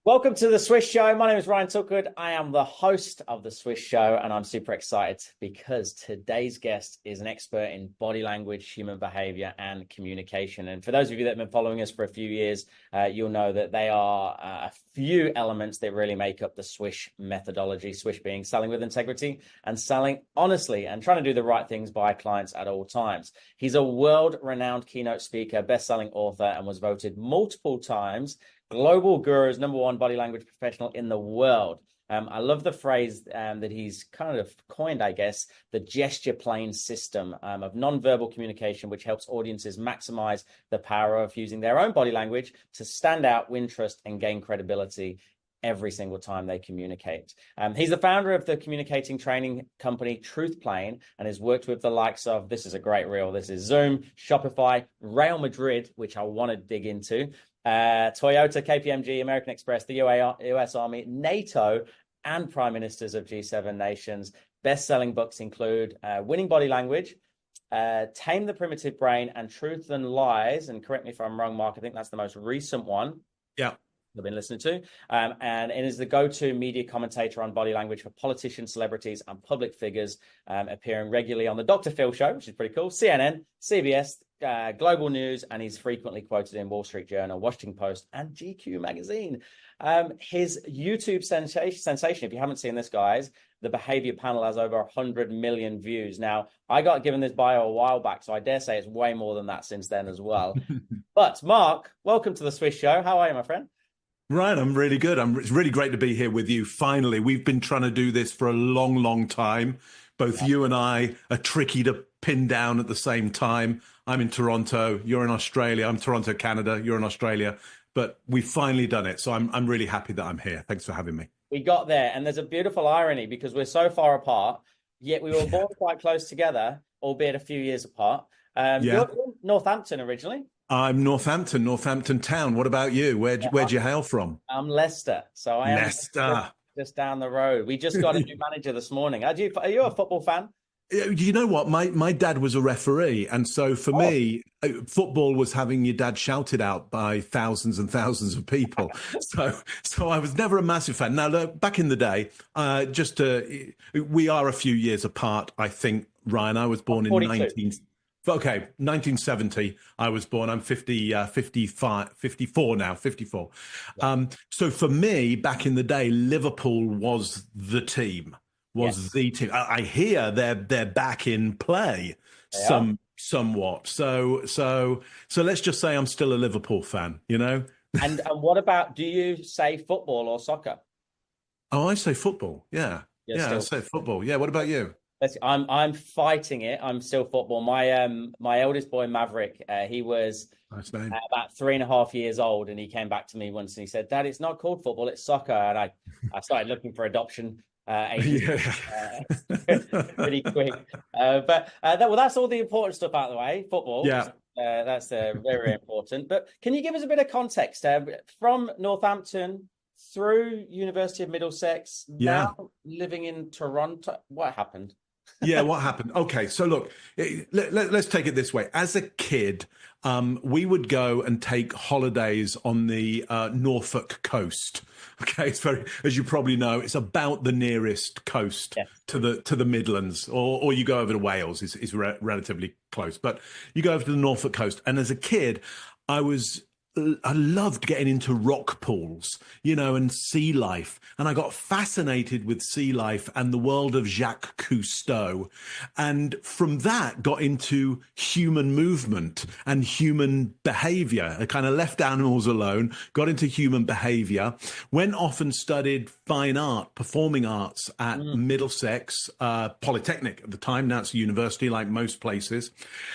Welcome to the Swish Show. My name is Ryan Tuckwood. I am the host of the Swish Show, and I'm super excited because today's guest is an expert in body language, human behavior, and communication. And for those of you that have been following us for a few years, you'll know that they are a few elements that really make up the Swish methodology. Swish being selling with integrity and selling honestly and trying to do the right things by clients at all times. He's a world-renowned keynote speaker, best-selling author, and was voted multiple times Global Guru's #1 body language professional in the world. I love the phrase that he's kind of coined, I guess, the GesturePlane system of nonverbal communication, which helps audiences maximize the power of using their own body language to stand out, win trust, and gain credibility every single time they communicate. He's the founder of the communicating training company TRUTHPLANE and has worked with the likes of, this is a great reel, this is Zoom, Shopify, Real Madrid, which I want to dig into, Toyota, KPMG, American Express, the US Army, NATO, and prime ministers of G7 nations. Best-selling books include Winning Body Language, Tame the Primitive Brain, and Truth and Lies. And correct me if I'm wrong, Mark, I think that's the most recent one. Yeah. I've been listening to, and it is the go-to media commentator on body language for politicians, celebrities, and public figures, appearing regularly on the Dr. Phil Show, which is pretty cool, CNN, CBS, Global News, and he's frequently quoted in Wall Street Journal, Washington Post, and GQ magazine. His YouTube sensation, if you haven't seen this, guys, the Behavior Panel has over 100 million views. Now, I got given this bio a while back, so I dare say it's way more than that since then as well. But Mark, welcome to the Swish Show. How are you, my friend? Right, I'm really good. It's really great to be here with you. Finally, we've been trying to do this for a long, long time. Both you and I are tricky to pin down at the same time. I'm in Toronto, you're in Australia. I'm Toronto, Canada, you're in Australia. But we've finally done it. So I'm really happy that I'm here. Thanks for having me. We got there. And there's a beautiful irony because we're so far apart, yet we were born quite close together, albeit a few years apart. You're in Northampton originally. I'm Northampton town. What about you? Where'd you hail from? I'm Leicester. So I am Leicester. Just down the road. We just got a new manager this morning. Are you a football fan? You know what? My dad was a referee. And so for me, football was having your dad shouted out by thousands and thousands of people. So I was never a massive fan. Now, look, back in the day, we are a few years apart, I think, Ryan. I was born in 1970, I was born. I'm 54 now, 54. Yeah. So for me, back in the day, Liverpool was the team, the team. I hear they're back in play somewhat. So let's just say I'm still a Liverpool fan, you know? And what about, do you say football or soccer? Oh, I say football. Yeah. I say football. Yeah. What about you? I'm fighting it. I'm still football. My eldest boy Maverick, he was about 3.5 years old, and he came back to me once and he said, "Dad, it's not called football, it's soccer." And I started looking for adoption pretty quick. But that's all the important stuff out of the way. Football, that's very important. But can you give us a bit of context from Northampton through University of Middlesex, now living in Toronto? What happened? What happened? Okay, so look, let's take it this way. As a kid, we would go and take holidays on the Norfolk coast. Okay, it's as you probably know, it's about the nearest coast to the Midlands, or you go over to Wales. Is relatively close, but you go over to the Norfolk coast. And as a kid, I loved getting into rock pools, and sea life. And I got fascinated with sea life and the world of Jacques Cousteau. And from that got into human movement and human behavior. I kind of left animals alone, got into human behavior, went off and studied fine art, performing arts at Middlesex Polytechnic at the time. Now it's a university like most places.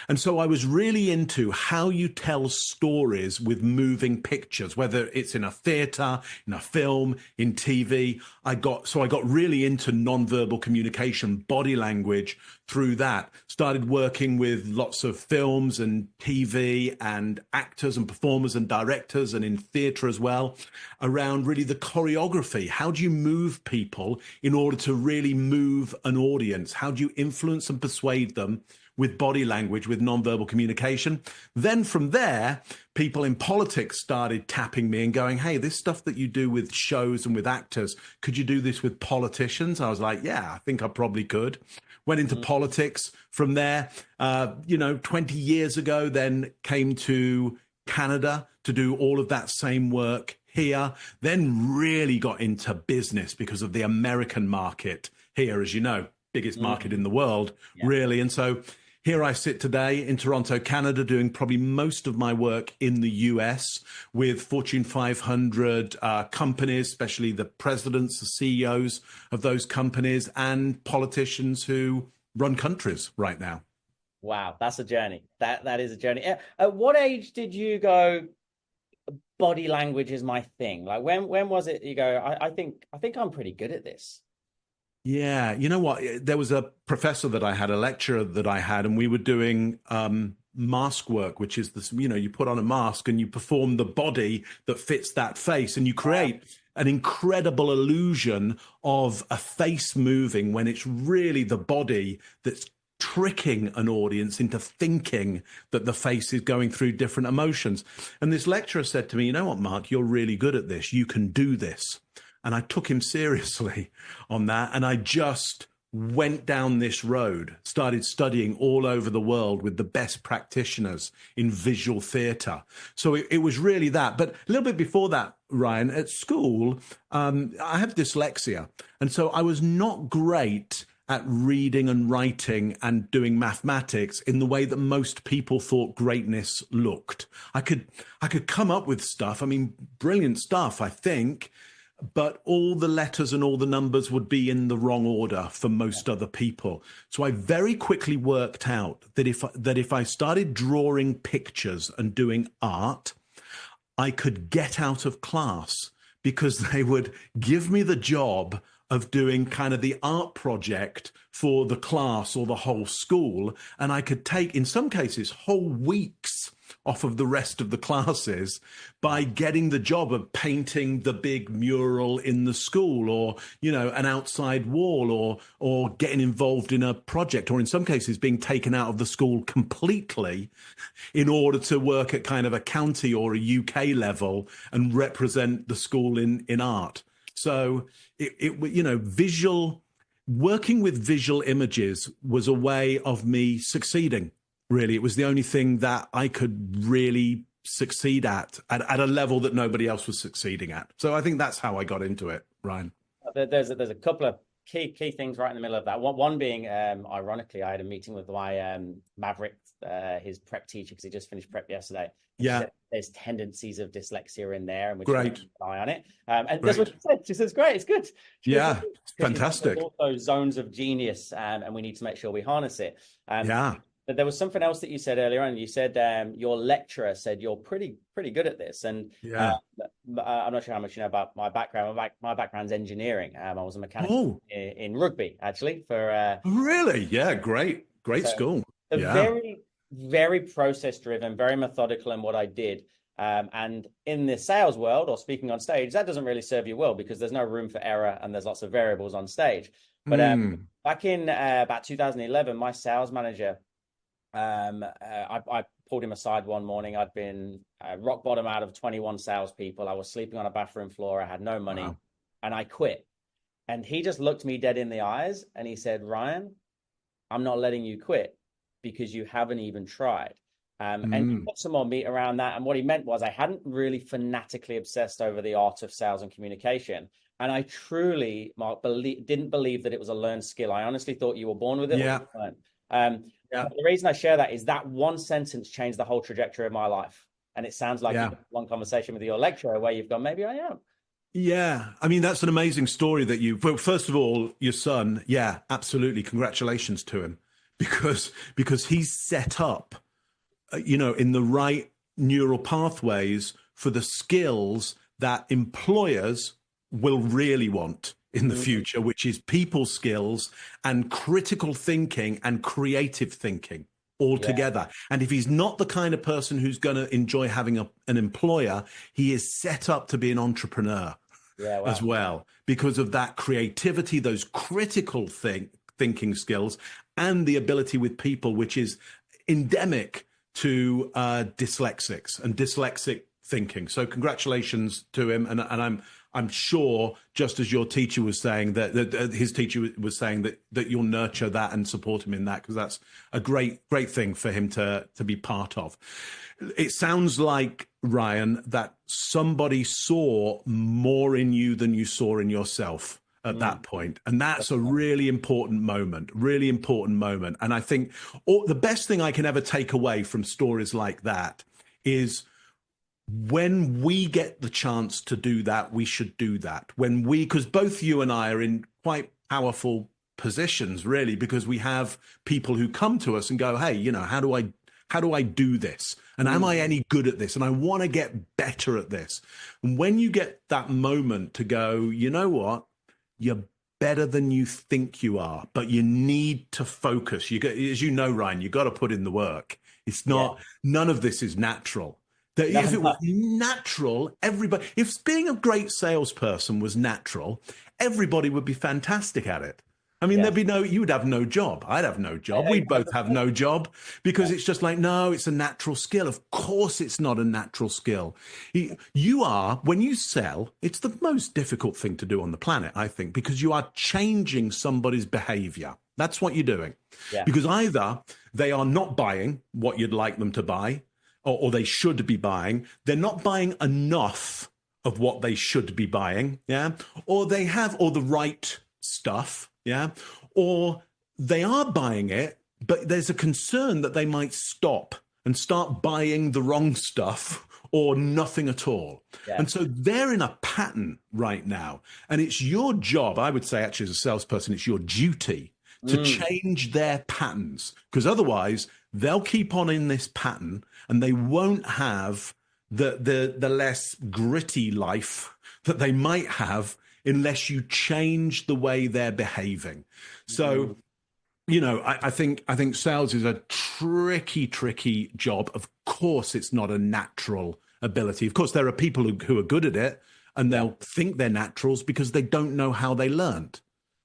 And so I was really into how you tell stories with moving pictures, whether it's in a theater, in a film, in TV. I got really into nonverbal communication, body language through that. Started working with lots of films and TV and actors and performers and directors, and in theater as well, around really the choreography. How do you move people in order to really move an audience? How do you influence and persuade them with body language, with nonverbal communication. Then from there, people in politics started tapping me and going, hey, this stuff that you do with shows and with actors, could you do this with politicians? I was like, yeah, I think I probably could. Went into politics from there, 20 years ago, then came to Canada to do all of that same work here, then really got into business because of the American market here, as you know, biggest market in the world, really. And so here I sit today in Toronto, Canada, doing probably most of my work in the US with Fortune 500 companies, especially the presidents, the CEOs of those companies, and politicians who run countries right now. Wow, that's a journey. That is a journey. At what age did you go, body language is my thing? Like when was it you go, I think I'm pretty good at this? Yeah, you know what? There was a professor that I had, a lecturer that I had, and we were doing mask work, which is this, you put on a mask and you perform the body that fits that face, and you create an incredible illusion of a face moving when it's really the body that's tricking an audience into thinking that the face is going through different emotions. And this lecturer said to me, you know what, Mark, you're really good at this. You can do this. And I took him seriously on that. And I just went down this road, started studying all over the world with the best practitioners in visual theater. So it was really that. But a little bit before that, Ryan, at school, I have dyslexia. And so I was not great at reading and writing and doing mathematics in the way that most people thought greatness looked. I could come up with stuff. I mean, brilliant stuff, I think. But all the letters and all the numbers would be in the wrong order for most other people. So I very quickly worked out that if I started drawing pictures and doing art, I could get out of class because they would give me the job of doing kind of the art project for the class or the whole school. And I could take, in some cases, whole weeks off of the rest of the classes by getting the job of painting the big mural in the school, or, an outside wall, or getting involved in a project, or in some cases being taken out of the school completely in order to work at kind of a county or a UK level and represent the school in art. So working with visual images was a way of me succeeding. Really, it was the only thing that I could really succeed at a level that nobody else was succeeding at. So I think that's how I got into it, Ryan. There's a couple of key things right in the middle of that. One being, ironically, I had a meeting with my Maverick, his prep teacher, because he just finished prep yesterday. Yeah. There's tendencies of dyslexia in there, and we're great. keeping an eye on it. And that's what she said. She says, great, it's good. Yeah, fantastic. Also zones of genius, and we need to make sure we harness it. But there was something else that you said earlier on. You said your lecturer said you're pretty good at this. And I'm not sure how much you know about my background. My background's engineering. I was a mechanic in rugby, actually. Really? Yeah, great school. Very, very process driven, very methodical in what I did. And in the sales world, or speaking on stage, that doesn't really serve you well because there's no room for error and there's lots of variables on stage. But back in about 2011, my sales manager, I pulled him aside one morning. I'd been rock bottom out of 21 salespeople. I was sleeping on a bathroom floor. I had no money, and I quit. And he just looked me dead in the eyes and he said, Ryan, I'm not letting you quit because you haven't even tried. And he put some more meat around that. And what he meant was I hadn't really fanatically obsessed over the art of sales and communication. And I truly, Mark, didn't believe that it was a learned skill. I honestly thought you were born with it. Yeah. The reason I share that is that one sentence changed the whole trajectory of my life. And it sounds like one conversation with your lecturer where you've gone, maybe I am. Yeah. I mean, that's an amazing story that well, first of all, your son. Yeah, absolutely. Congratulations to him because he's set up, in the right neural pathways for the skills that employers will really want in the future, which is people skills and critical thinking and creative thinking all together. And if he's not the kind of person who's going to enjoy having an employer, he is set up to be an entrepreneur as well, because of that creativity, those critical thinking skills, and the ability with people, which is endemic to dyslexics and dyslexic thinking. So congratulations to him. And I'm sure, just as your teacher was saying, that his teacher was saying that you'll nurture that and support him in that, because that's a great thing for him to be part of. It sounds like, Ryan, that somebody saw more in you than you saw in yourself at that point. And that's a really important moment. And I think the best thing I can ever take away from stories like that is, when we get the chance to do that, we should do that. Because both you and I are in quite powerful positions, really, because we have people who come to us and go, hey, how do I do this? And am I any good at this? And I want to get better at this. And when you get that moment to go, you know what? You're better than you think you are, but you need to focus. As you know, Ryan, you got to put in the work. It's not, none of this is natural. If it was natural, if being a great salesperson was natural, everybody would be fantastic at it. I mean, you would have no job. I'd have no job. We'd both have no job, because it's just like, no, it's a natural skill. Of course, it's not a natural skill. When you sell, it's the most difficult thing to do on the planet, I think, because you are changing somebody's behavior. That's what you're doing. Yeah. Because either they are not buying what you'd like them to buy, or they should be buying. They're not buying enough of what they should be buying, or they have all the right stuff, or they are buying it, but there's a concern that they might stop and start buying the wrong stuff or nothing at all. And so they're in a pattern right now, and it's your job, I would say, actually, as a salesperson, it's your duty to change their patterns, because otherwise they'll keep on in this pattern and they won't have the less gritty life that they might have unless you change the way they're behaving. So, I think sales is a tricky job. Of course, it's not a natural ability. Of course, there are people who are good at it, and they'll think they're naturals because they don't know how they learned.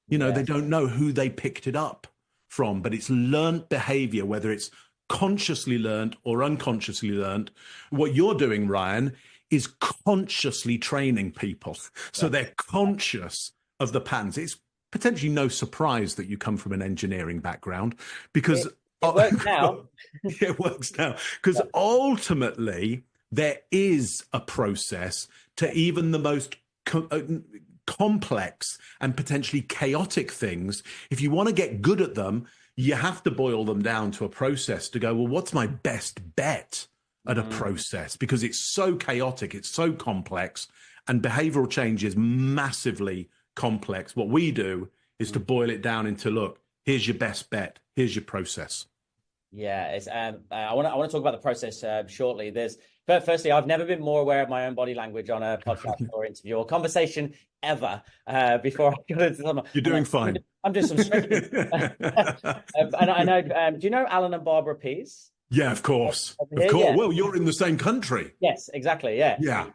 They don't know who they picked it up from, but it's learned behavior, whether it's consciously learned or unconsciously learned. What you're doing, Ryan, is consciously training people. So they're conscious of the patterns. It's potentially no surprise that you come from an engineering background, because it works now. It works now. Because ultimately, there is a process to even the most complex and potentially chaotic things. If you want to get good at them, you have to boil them down to a process to go, well, what's my best bet at a process? Because it's so chaotic, it's so complex, and behavioral change is massively complex. What we do is to boil it down into, look, here's your best bet, here's your process. Yeah, it's I want to talk about the process shortly. Firstly, I've never been more aware of my own body language on a podcast or interview or conversation ever before I got into something. You're doing fine. I'm doing some stretching. And I know, do you know Alan and Barbara Pease? Yeah, of course. Of course. Yeah. Well, you're in the same country. Yes, exactly. Yeah. Yeah.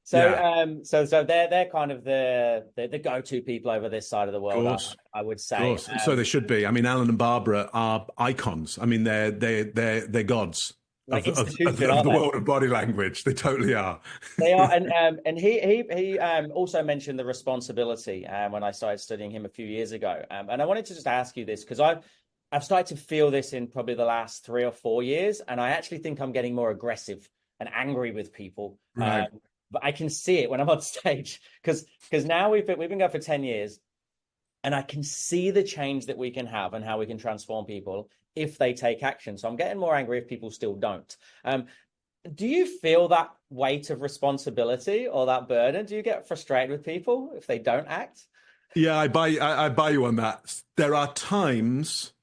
So they're kind of the go-to people over this side of the world, I would say. So they should be. I mean, Alan and Barbara are icons. I mean, they're gods of the world of body language. They totally are. They are, and he also mentioned the responsibility when I started studying him a few years ago. And I wanted to just ask you this, because I've started to feel this in probably the last 3 or 4 years, and I actually think I'm getting more aggressive and angry with people. Right. But I can see it when I'm on stage, because now we've been going for 10 years, and I can see the change that we can have and how we can transform people if they take action. So I'm getting more angry if people still don't. Do you feel that weight of responsibility or that burden? Do you get frustrated with people if they don't act? Yeah, I buy you on that. There are times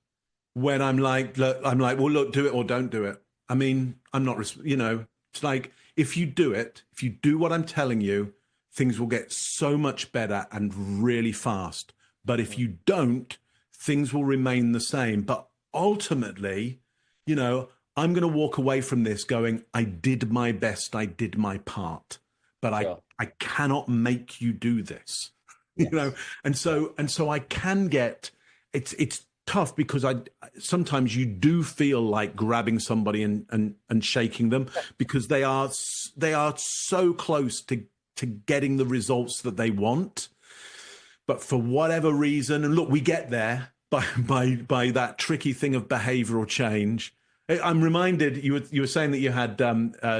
when I'm like, well, look, do it or don't do it. I mean, I'm not, it's like, if you do what I'm telling you, things will get so much better and really fast. But if you don't, things will remain the same. But ultimately, I'm going to walk away from this going, I did my best, I did my part, but I cannot make you do this, and so I can get, it's tough because sometimes you do feel like grabbing somebody and shaking them because they are so close to getting the results that they want. But for whatever reason, and look, we get there by that tricky thing of behavioral change. I'm reminded you were saying that you had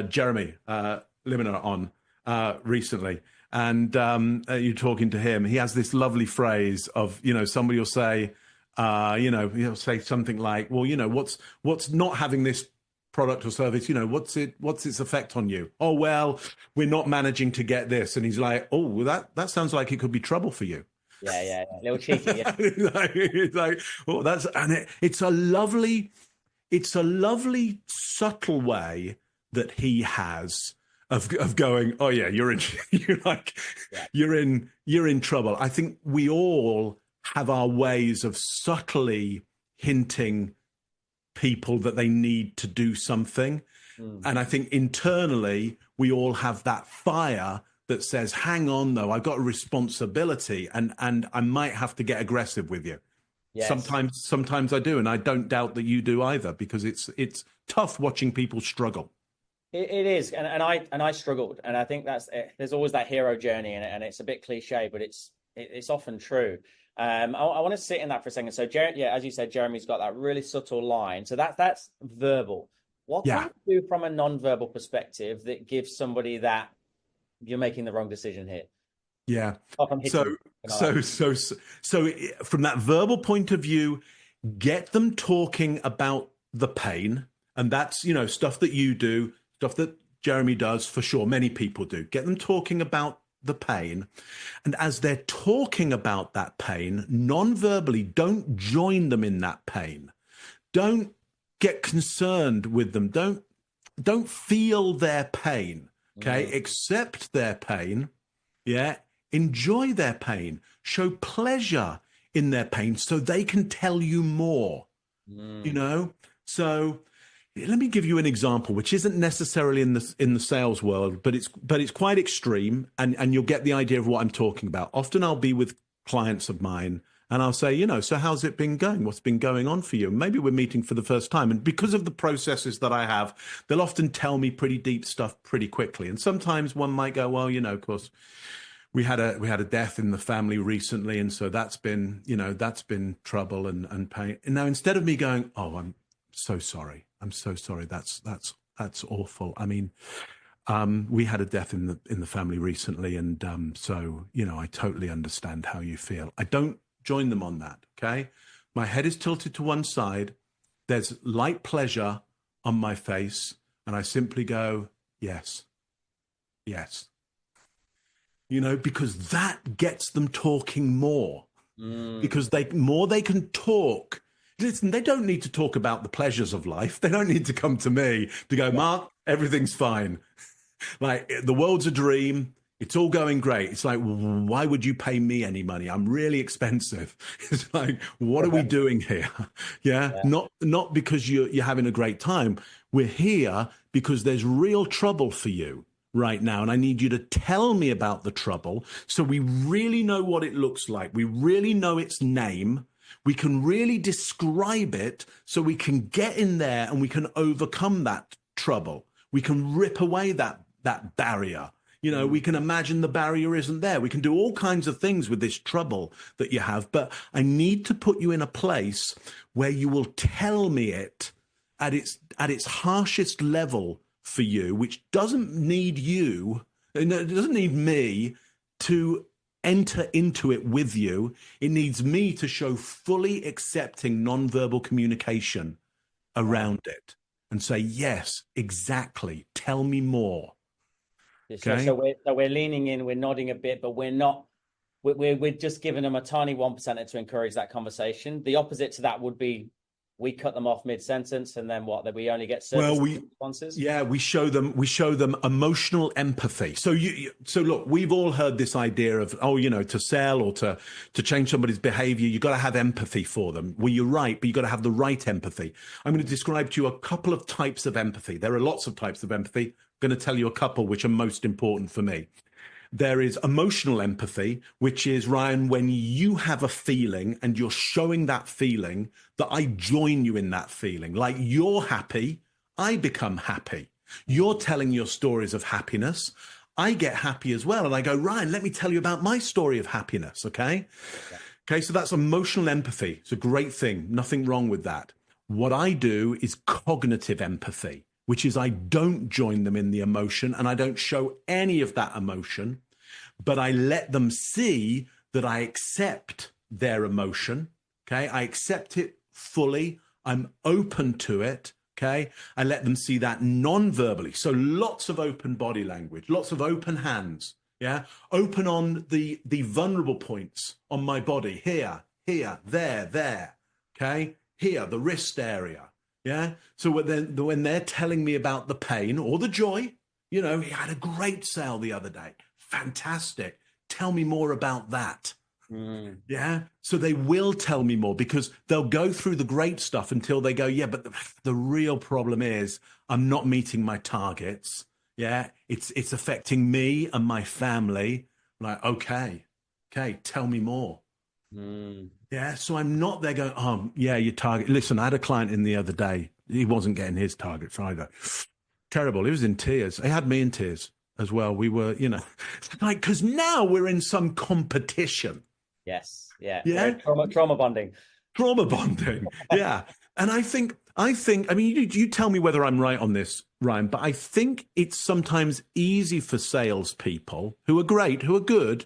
Jeremy Liminer on recently, and you're talking to him. He has this lovely phrase of, somebody will say, he'll say something like, well, what's not having this product or service, what's its effect on you? Oh, well, we're not managing to get this. And he's like, oh, well, that sounds like it could be trouble for you. Yeah. A little cheeky. Yeah. It's like, oh, it's a lovely subtle way that he has of going, oh yeah, you're in trouble. I think we all have our ways of subtly hinting people that they need to do something. And I think internally we all have that fire that says, hang on though, I've got a responsibility and I might have to get aggressive with you. Yes. Sometimes I do, and I don't doubt that you do either, because it's tough watching people struggle. It is, and I struggled, and I think there's always that hero journey in it, and it's a bit cliche, but it's often true. I want to sit in that for a second. So, as you said, Jeremy's got that really subtle line. So that's verbal. What can you do from a non-verbal perspective that gives somebody that you're making the wrong decision here? Yeah. So from that verbal point of view, get them talking about the pain, and that's stuff that you do, stuff that Jeremy does for sure. Many people do. Get them talking about the pain, and as they're talking about that pain non-verbally, don't join them in that pain. Don't get concerned with them. Don't feel their pain. Okay, accept their pain. Yeah, enjoy their pain. Show pleasure in their pain, so they can tell you more. So let me give you an example, which isn't necessarily in the sales world, but it's quite extreme, and you'll get the idea of what I'm talking about. Often I'll be with clients of mine, and I'll say, so how's it been going? What's been going on for you? Maybe we're meeting for the first time, and because of the processes that I have, they'll often tell me pretty deep stuff pretty quickly. And sometimes one might go, well, of course, we had a death in the family recently, and so that's been trouble and pain. And now instead of me going, oh, I'm so sorry. That's awful. I mean, we had a death in the family recently, and so I totally understand how you feel. I don't join them on that. Okay, my head is tilted to one side. There's light pleasure on my face, and I simply go, yes, because that gets them talking more. Because they can talk. Listen, they don't need to talk about the pleasures of life. They don't need to come to me to go, Mark, everything's fine. Like, the world's a dream. It's all going great. It's like, why would you pay me any money? I'm really expensive. It's like, what are we doing here? Yeah. Not because you're having a great time. We're here because there's real trouble for you right now, and I need you to tell me about the trouble, so we really know what it looks like. We really know its name. We can really describe it, so we can get in there and we can overcome that trouble. We can rip away that barrier. We can imagine the barrier isn't there. We can do all kinds of things with this trouble that you have, but I need to put you in a place where you will tell me it at its harshest level for you, which doesn't need it doesn't need me to enter into it with you. It needs me to show fully accepting nonverbal communication around it and say, yes, exactly. Tell me more. Okay. So we're leaning in, we're nodding a bit, but we're not. We're just giving them a tiny 1% to encourage that conversation. The opposite to that would be we cut them off mid-sentence, and then what? That we only get responses. Yeah, we show them emotional empathy. So so look, we've all heard this idea of to sell or to change somebody's behavior, you've got to have empathy for them. Well, you're right, but you've got to have the right empathy. I'm going to describe to you a couple of types of empathy. There are lots of types of empathy. I'm going to tell you a couple which are most important for me. There is emotional empathy, which is, Ryan, when you have a feeling and you're showing that feeling, that I join you in that feeling. Like you're happy, I become happy. You're telling your stories of happiness, I get happy as well. And I go, Ryan, let me tell you about my story of happiness, okay? Yeah. Okay, so that's emotional empathy. It's a great thing. Nothing wrong with that. What I do is cognitive empathy, which is I don't join them in the emotion and I don't show any of that emotion, but I let them see that I accept their emotion, okay? I accept it fully. I'm open to it, okay? I let them see that non-verbally. So lots of open body language, lots of open hands, yeah? Open on the vulnerable points on my body, here, there, okay? Here, the wrist area. Yeah. So when they're telling me about the pain or the joy, he had a great sale the other day. Fantastic. Tell me more about that. Yeah. So they will tell me more because they'll go through the great stuff until they go, yeah, but the real problem is I'm not meeting my targets. Yeah. It's affecting me and my family. I'm like, okay, tell me more. Yeah, so I'm not there going, oh, yeah, your target. Listen, I had a client in the other day. He wasn't getting his targets either. Terrible. He was in tears. He had me in tears as well. We were, like, because now we're in some competition. Yes. Yeah. Yeah. Trauma bonding. Trauma bonding. Yeah. And I think, I mean, you tell me whether I'm right on this, Ryan, but I think it's sometimes easy for salespeople who are great, who are good,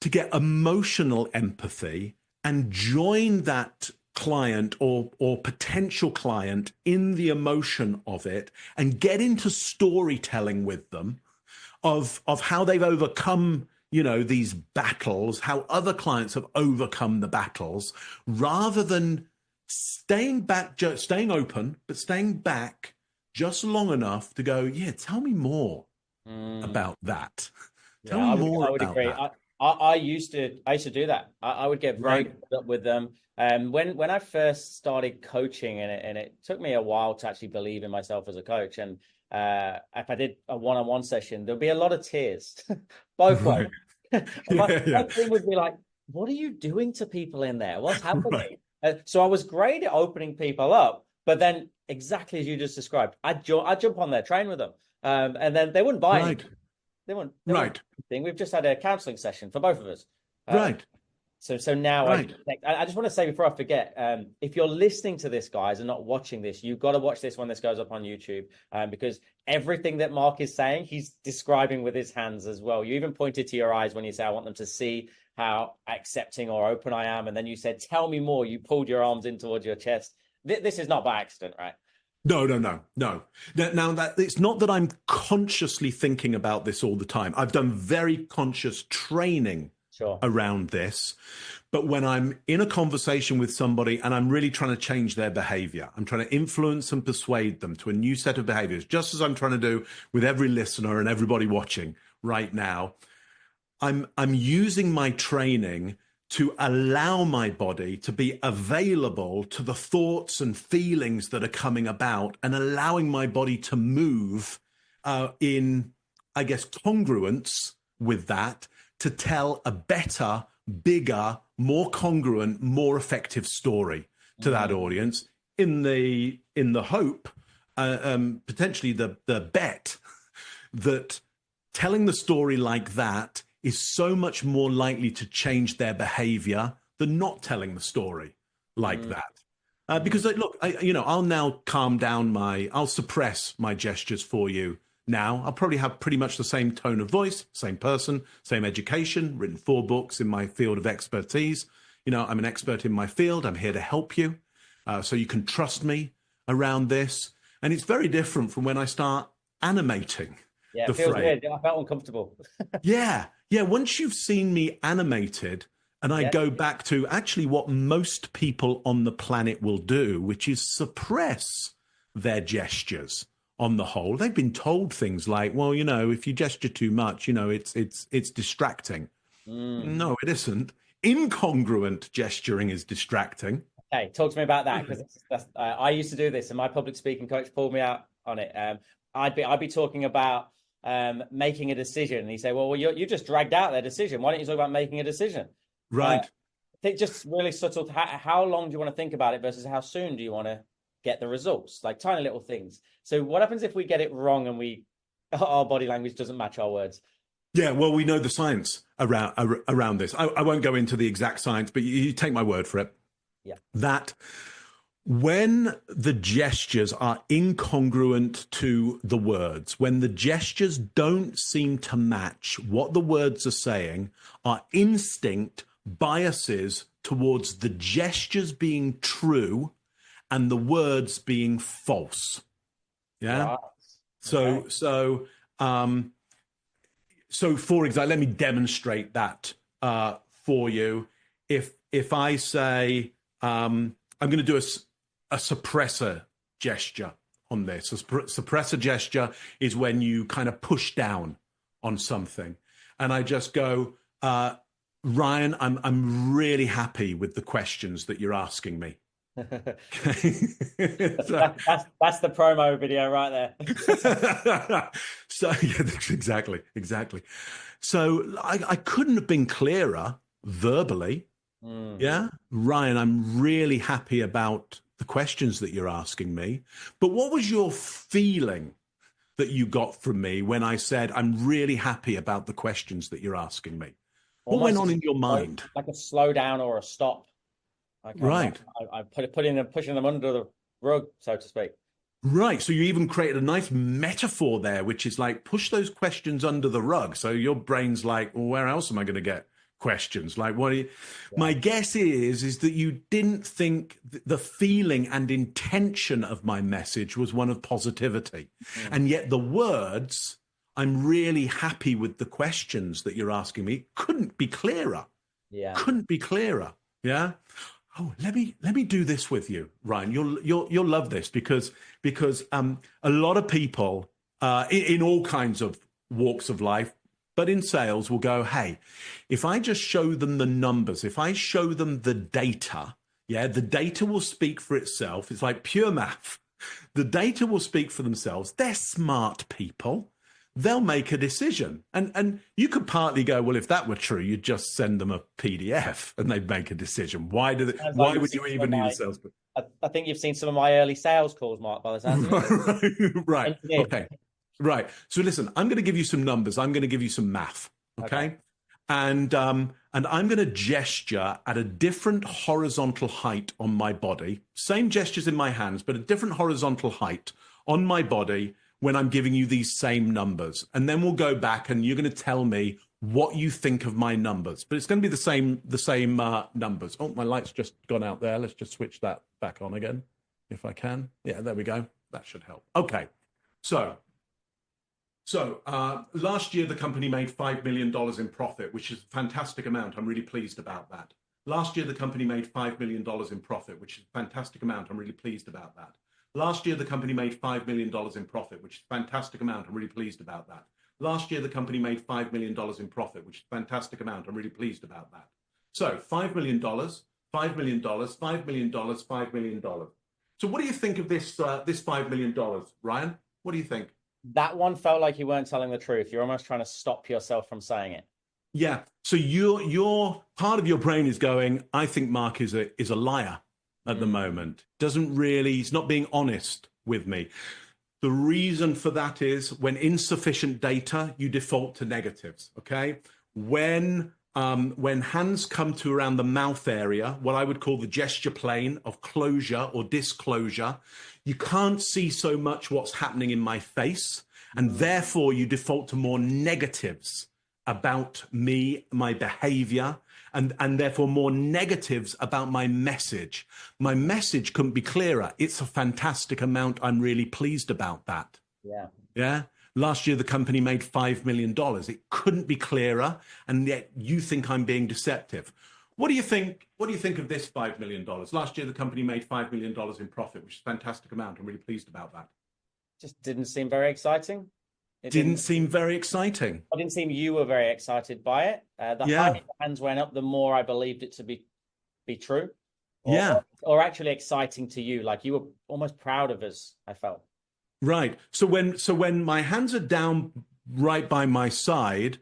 to get emotional empathy and join that client or potential client in the emotion of it and get into storytelling with them of how they've overcome, these battles, how other clients have overcome the battles, rather than staying open, but staying back just long enough to go, yeah, tell me more about that. Yeah, I would agree. That. I used to do that. I would get very caught up with them. When I first started coaching, and it took me a while to actually believe in myself as a coach. And if I did a one-on-one session, there'd be a lot of tears, both ways. My thing would be like, "What are you doing to people in there? What's happening?" So I was great at opening people up, but then exactly as you just described, I'd jump on there, train with them, and then they wouldn't buy anything. They wouldn't. We've just had a counseling session for both of us. So now I just want to say before I forget, if you're listening to this, guys, and not watching this, you've got to watch this when this goes up on YouTube, because everything that Mark is saying, he's describing with his hands as well. You even pointed to your eyes when you say, I want them to see how accepting or open I am. And then you said, tell me more. You pulled your arms in towards your chest. This is not by accident, right? No. Now, that it's not that I'm consciously thinking about this all the time. I've done very conscious training around this. But when I'm in a conversation with somebody and I'm really trying to change their behavior, I'm trying to influence and persuade them to a new set of behaviors, just as I'm trying to do with every listener and everybody watching right now, I'm using my training to allow my body to be available to the thoughts and feelings that are coming about, and allowing my body to move in, I guess, congruence with that, to tell a better, bigger, more congruent, more effective story to that audience, in the hope, potentially the bet that telling the story like that is so much more likely to change their behavior than not telling the story like that. Because look, I'll now I'll suppress my gestures for you now. I'll probably have pretty much the same tone of voice, same person, same education, written 4 books in my field of expertise. I'm an expert in my field. I'm here to help you. So you can trust me around this. And it's very different from when I start animating. Yeah, it feels weird. I felt uncomfortable. Yeah. Once you've seen me animated, and I go back to actually what most people on the planet will do, which is suppress their gestures on the whole. They've been told things like, well, if you gesture too much, it's distracting. No, it isn't. Incongruent gesturing is distracting. Hey, talk to me about that, because I used to do this, and my public speaking coach pulled me out on it. I'd be talking about making a decision. And you say, well, you just dragged out their decision. Why don't you talk about making a decision? Right. I think just really subtle. How long do you want to think about it versus how soon do you want to get the results? Like tiny little things. So what happens if we get it wrong and our body language doesn't match our words? Yeah, well, we know the science around this. I won't go into the exact science, but you take my word for it. Yeah. That when the gestures are incongruent to the words, when the gestures don't seem to match what the words are saying, our instinct biases towards the gestures being true and the words being false. Yeah. Right. So, Okay. so for example, let me demonstrate that for you. If I say I'm going to do a suppressor gesture on this. A suppressor gesture is when you kind of push down on something, and I just go, Ryan, I'm really happy with the questions that you're asking me. Okay. That's the promo video right there. So yeah, exactly. So I couldn't have been clearer verbally. Yeah, Ryan, I'm really happy about the questions that you're asking me. But what was your feeling that you got from me when I said I'm really happy about the questions that you're asking me? What went on in your mind? Like a slow down or a stop. Like right. I pushing them under the rug, so to speak. Right. So you even created a nice metaphor there, which is like push those questions under the rug. So your brain's like, well, where else am I going to get questions? Like, what? My guess is that you didn't think the feeling and intention of my message was one of positivity, and yet the words, I'm really happy with the questions that you're asking me, couldn't be clearer. Yeah. Couldn't be clearer. Yeah. Oh, let me do this with you, Ryan. You'll love this because a lot of people in all kinds of walks of life, but in sales, will go, hey, if I just show them the numbers, if I show them the data, yeah, the data will speak for itself. It's like pure math. The data will speak for themselves. They're smart people. They'll make a decision. And you could partly go, well, if that were true, you'd just send them a PDF and they'd make a decision. Why would you even need a salesperson? I think you've seen some of my early sales calls, Mark, by the sounds of it. Right. Okay. Right. So listen, I'm going to give you some numbers. I'm going to give you some math. Okay. And I'm going to gesture at a different horizontal height on my body. Same gestures in my hands, but a different horizontal height on my body when I'm giving you these same numbers. And then we'll go back and you're going to tell me what you think of my numbers. But it's going to be the same numbers. Oh, my light's just gone out there. Let's just switch that back on again, if I can. Yeah, there we go. That should help. Okay. So last year, the company made $5 million in profit, which is a fantastic amount. I'm really pleased about that. Last year, the company made $5 million in profit, which is a fantastic amount. I'm really pleased about that. Last year, the company made $5 million in profit, which is a fantastic amount. I'm really pleased about that. Last year, the company made $5 million in profit, which is a fantastic amount. I'm really pleased about that. So $5 million, $5 million, $5 million, $5 million. So what do you think of this $5 million, Ryan? What do you think? That one felt like you weren't telling the truth. You're almost trying to stop yourself from saying it. Yeah. So your part of your brain is going, I think Mark is a liar at the moment. He's not being honest with me. The reason for that is when insufficient data, you default to negatives. Okay. When hands come to around the mouth area, what I would call the gesture plane of closure or disclosure, you can't see so much what's happening in my face. And therefore you default to more negatives about me, my behavior, and therefore more negatives about my message. My message couldn't be clearer. It's a fantastic amount. I'm really pleased about that. Yeah. Yeah. Last year, the company made $5 million. It couldn't be clearer. And yet you think I'm being deceptive. What do you think? What do you think of this $5 million? Last year, the company made $5 million in profit, which is a fantastic amount. I'm really pleased about that. Just didn't seem very exciting. It didn't seem very exciting. I didn't seem you were very excited by it. The higher the hands went up, the more I believed it to be true. Or actually exciting to you. Like you were almost proud of us, I felt. Right. So when my hands are down right by my side.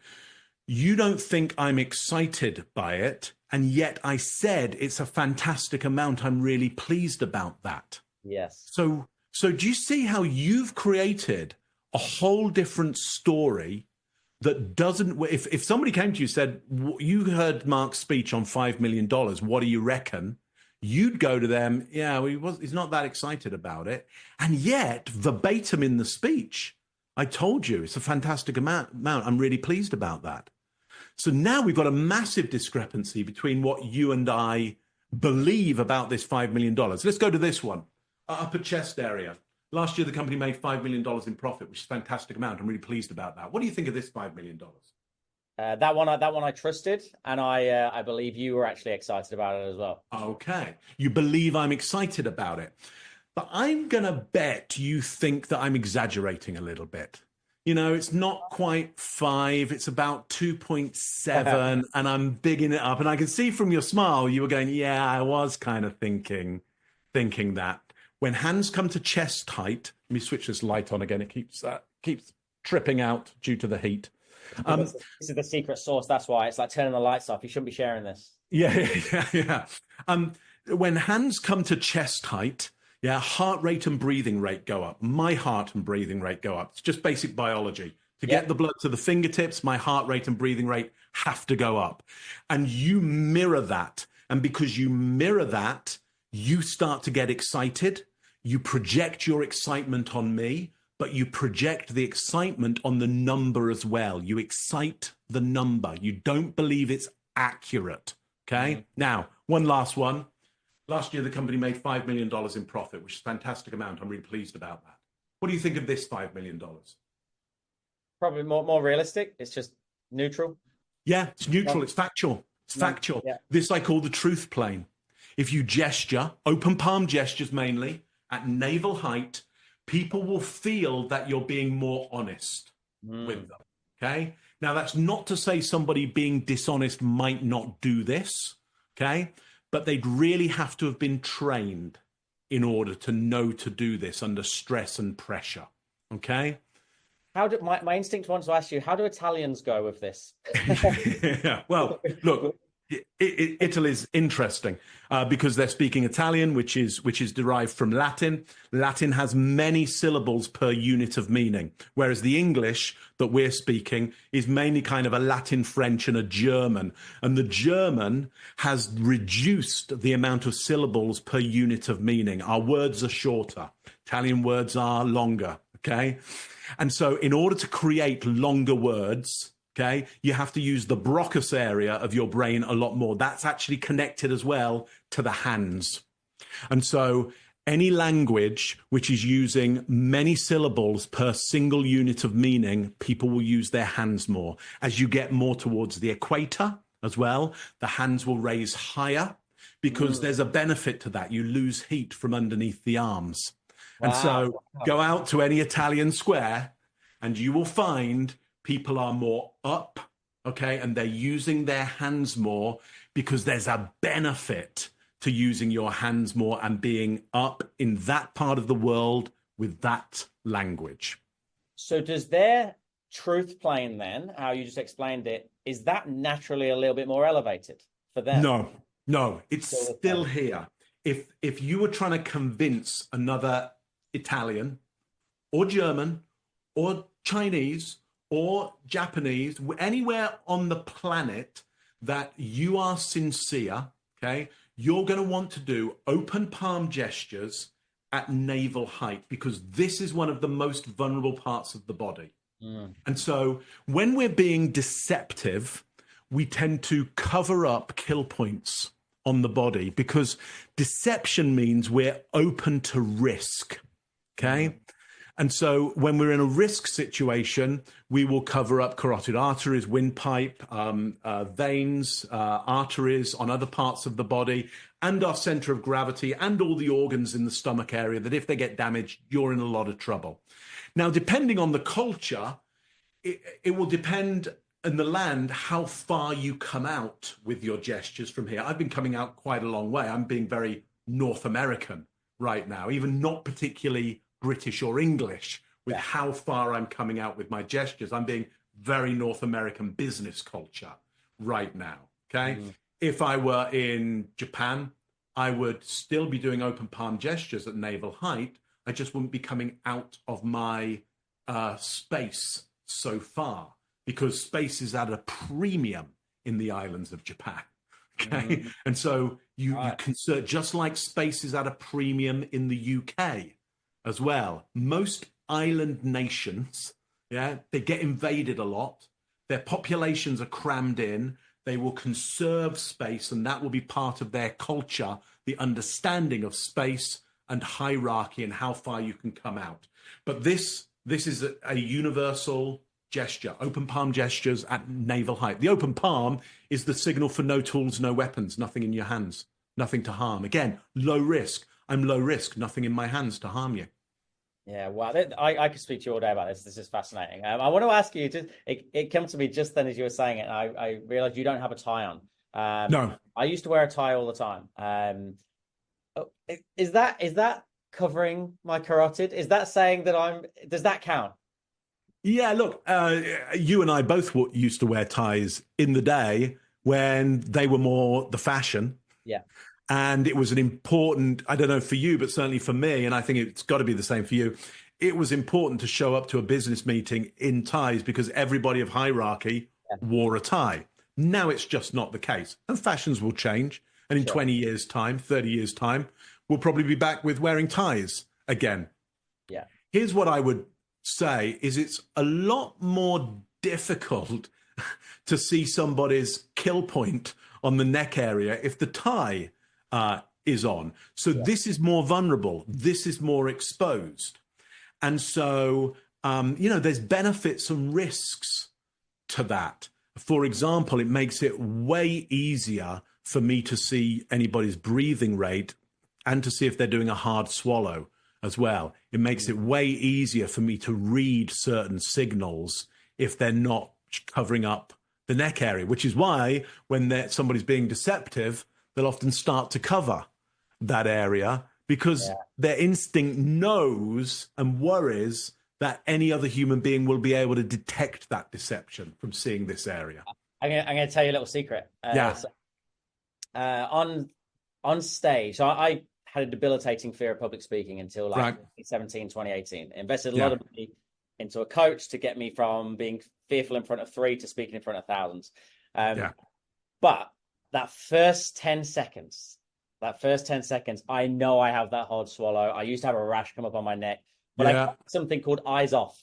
You don't think I'm excited by it. And yet I said it's a fantastic amount. I'm really pleased about that. Yes. So do you see how you've created a whole different story that doesn't, if somebody came to you and said, you heard Mark's speech on $5 million, what do you reckon? You'd go to them, yeah, well, he's not that excited about it. And yet, verbatim in the speech, I told you it's a fantastic amount. I'm really pleased about that. So now we've got a massive discrepancy between what you and I believe about this $5 million. Let's go to this one, upper chest area. Last year, the company made $5 million in profit, which is a fantastic amount. I'm really pleased about that. What do you think of this $5 million? That one I trusted, and I believe you were actually excited about it as well. Okay, you believe I'm excited about it, but I'm gonna bet you think that I'm exaggerating a little bit. You know, it's not quite 5, it's about 2.7, and I'm bigging it up. And I can see from your smile, you were going, yeah, I was kind of thinking that. When hands come to chest height, let me switch this light on again. It keeps tripping out due to the heat. This is the secret sauce. That's why it's like turning the lights off. You shouldn't be sharing this. Yeah. When hands come to chest height, yeah, heart rate and breathing rate go up. My heart and breathing rate go up. It's just basic biology. To get the blood to the fingertips, my heart rate and breathing rate have to go up. And you mirror that. And because you mirror that, you start to get excited. You project your excitement on me, but you project the excitement on the number as well. You excite the number. You don't believe it's accurate. Okay. Mm-hmm. Now, one last one. Last year, the company made $5 million in profit, which is a fantastic amount. I'm really pleased about that. What do you think of this $5 million? Probably more realistic. It's just neutral. Yeah, it's neutral. It's factual. It's factual. Yeah. This I call the truth plane. If you gesture, open palm gestures mainly, at navel height, people will feel that you're being more honest with them. Okay? Now, that's not to say somebody being dishonest might not do this. Okay? But they'd really have to have been trained in order to know to do this under stress and pressure. Okay? How do my instinct wants to ask you, how do Italians go with this? Yeah, well, look, Italy's interesting because they're speaking Italian, which is derived from Latin. Latin has many syllables per unit of meaning, whereas the English that we're speaking is mainly kind of a Latin, French, and a German. And the German has reduced the amount of syllables per unit of meaning. Our words are shorter. Italian words are longer, okay? And so in order to create longer words, okay, you have to use the Broca's area of your brain a lot more. That's actually connected as well to the hands. And so any language which is using many syllables per single unit of meaning, people will use their hands more. As you get more towards the equator as well, the hands will raise higher because there's a benefit to that. You lose heat from underneath the arms. Wow. And so go out to any Italian square and you will find people are more up, okay? And they're using their hands more because there's a benefit to using your hands more and being up in that part of the world with that language. So does their truth plane then, how you just explained it, is that naturally a little bit more elevated for them? No, it's still here. If you were trying to convince another Italian or German or Chinese or Japanese, anywhere on the planet that you are sincere, okay, you're going to want to do open palm gestures at navel height because this is one of the most vulnerable parts of the body. And so when we're being deceptive, we tend to cover up kill points on the body because deception means we're open to risk, okay? And so when we're in a risk situation, we will cover up carotid arteries, windpipe, veins, arteries on other parts of the body, and our center of gravity, and all the organs in the stomach area that if they get damaged, you're in a lot of trouble. Now, depending on the culture, it will depend in the land how far you come out with your gestures from here. I've been coming out quite a long way. I'm being very North American right now, even not particularly British or English with how far I'm coming out with my gestures. I'm being very North American business culture right now. Okay. If I were in Japan, I would still be doing open palm gestures at navel height. I just wouldn't be coming out of my space so far, because space is at a premium in the islands of Japan. Okay. And so you consider, just like space is at a premium in the UK as well. Most island nations, they get invaded a lot. Their populations are crammed in. They will conserve space, and that will be part of their culture, the understanding of space and hierarchy and how far you can come out. But this is a universal gesture, open palm gestures at navel height. The open palm is the signal for no tools, no weapons, nothing in your hands, nothing to harm. Again, low risk. I'm low risk, nothing in my hands to harm you. Yeah, wow. I could speak to you all day about this. This is fascinating. I want to ask you, it came to me just then as you were saying it, and I realized you don't have a tie on. No. I used to wear a tie all the time. Is that covering my carotid? Is that saying that does that count? Yeah, look, you and I both used to wear ties in the day when they were more the fashion. Yeah. And it was an important, I don't know for you, but certainly for me, and I think it's got to be the same for you, it was important to show up to a business meeting in ties because everybody of hierarchy wore a tie. Now it's just not the case. And fashions will change. And in 20 years' time, 30 years' time, we'll probably be back with wearing ties again. Yeah. Here's what I would say is it's a lot more difficult to see somebody's kill point on the neck area if the tie is on. So this is more vulnerable. This is more exposed. And so, there's benefits and risks to that. For example, it makes it way easier for me to see anybody's breathing rate and to see if they're doing a hard swallow as well. It makes it way easier for me to read certain signals if they're not covering up the neck area, which is why when somebody's being deceptive, they'll often start to cover that area because their instinct knows and worries that any other human being will be able to detect that deception from seeing this area. I'm going to tell you a little secret. On stage, so I had a debilitating fear of public speaking until 2017, 2018. Invested a lot of money into a coach to get me from being fearful in front of 3 to speaking in front of thousands. But that first 10 seconds, I know I have that hard swallow. I used to have a rash come up on my neck, but I got something called eyes off.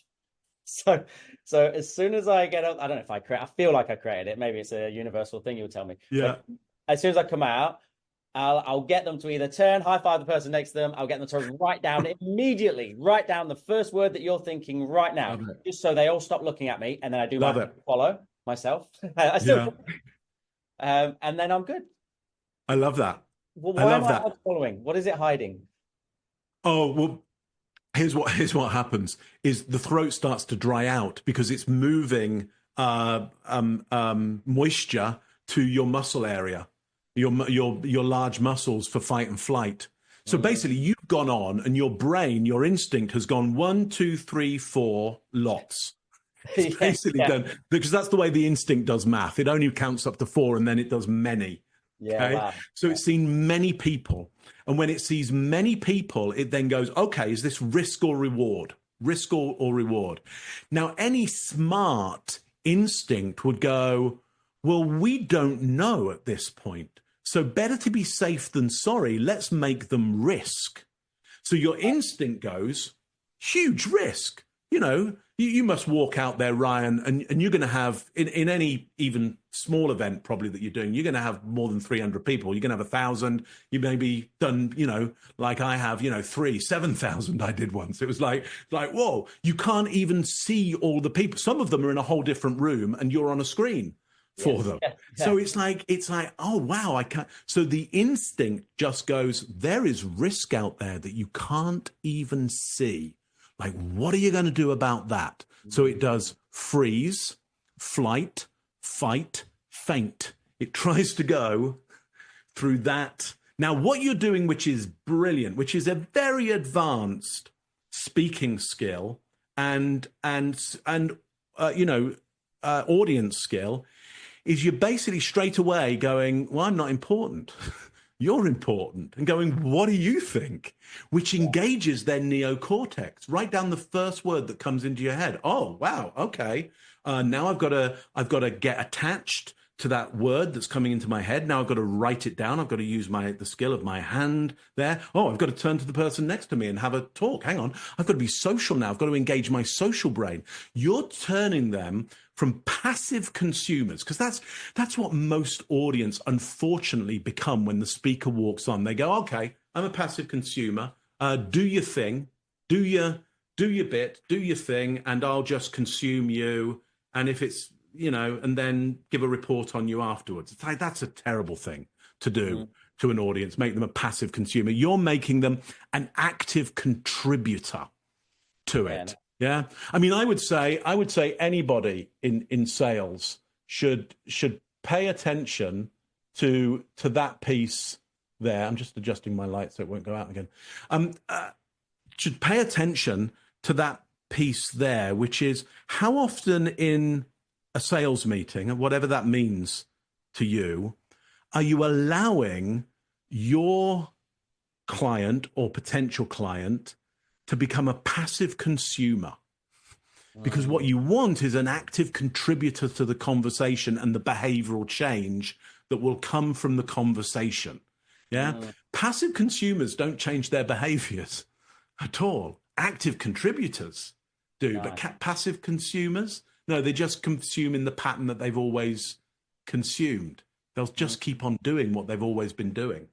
So as soon as I get up, I don't know if I feel like I created it. Maybe it's a universal thing, you'll tell me. Yeah. But as soon as I come out, I'll get them to either turn, high five the person next to them. I'll get them to write down the first word that you're thinking right now, just so they all stop looking at me. And then I do follow myself. I still, and then I'm good. I love that. Well, why am I following? What is it hiding? Oh, well, here's what happens is the throat starts to dry out because it's moving moisture to your muscle area, your large muscles for fight and flight. So basically you've gone on and your brain, your instinct has gone 1, 2, 3, 4 lots. It's basically done because that's the way the instinct does math. It only counts up to 4 and then it does many. So it's seen many people. And when it sees many people, it then goes, okay, is this risk or reward? Risk or reward? Now, any smart instinct would go, well, we don't know at this point. So better to be safe than sorry. Let's make them risk. So your instinct goes, huge risk. You must walk out there, Ryan, and you're going to have, in any even small event probably that you're doing, you're going to have more than 300 people. You're going to have 1,000. You maybe done, like I have, 7,000 I did once. It was like, whoa, you can't even see all the people. Some of them are in a whole different room and you're on a screen for them. So it's like, oh, wow, I can't. So the instinct just goes, there is risk out there that you can't even see. Like, what are you going to do about that? So it does freeze, flight, fight, faint. It tries to go through that. Now, what you're doing, which is brilliant, which is a very advanced speaking skill and audience skill is you're basically straight away going, well, I'm not important. You're important. And going, what do you think? Which engages their neocortex right down the first word that comes into your head. Oh, wow. Okay. Now I've got to get attached to that word that's coming into my head. Now I've got to write it down. I've got to use the skill of my hand there. Oh, I've got to turn to the person next to me and have a talk. Hang on. I've got to be social now. I've got to engage my social brain. You're turning them from passive consumers, because that's what most audience unfortunately become when the speaker walks on. They go, okay, I'm a passive consumer. Do your thing, do your bit, do your thing, and I'll just consume you. And if it's, and then give a report on you afterwards. It's like, that's a terrible thing to do to an audience, make them a passive consumer. You're making them an active contributor to it. Yeah. I mean, I would say anybody in sales should pay attention to that piece there. I'm just adjusting my light so it won't go out again. Should pay attention to that piece there, which is how often in a sales meeting, and whatever that means to you, are you allowing your client or potential client to become a passive consumer? Because what you want is an active contributor to the conversation and the behavioral change that will come from the conversation. Yeah. Passive consumers don't change their behaviors at all. Active contributors do, but passive consumers, no, they just consume in the pattern that they've always consumed. They'll just keep on doing what they've always been doing.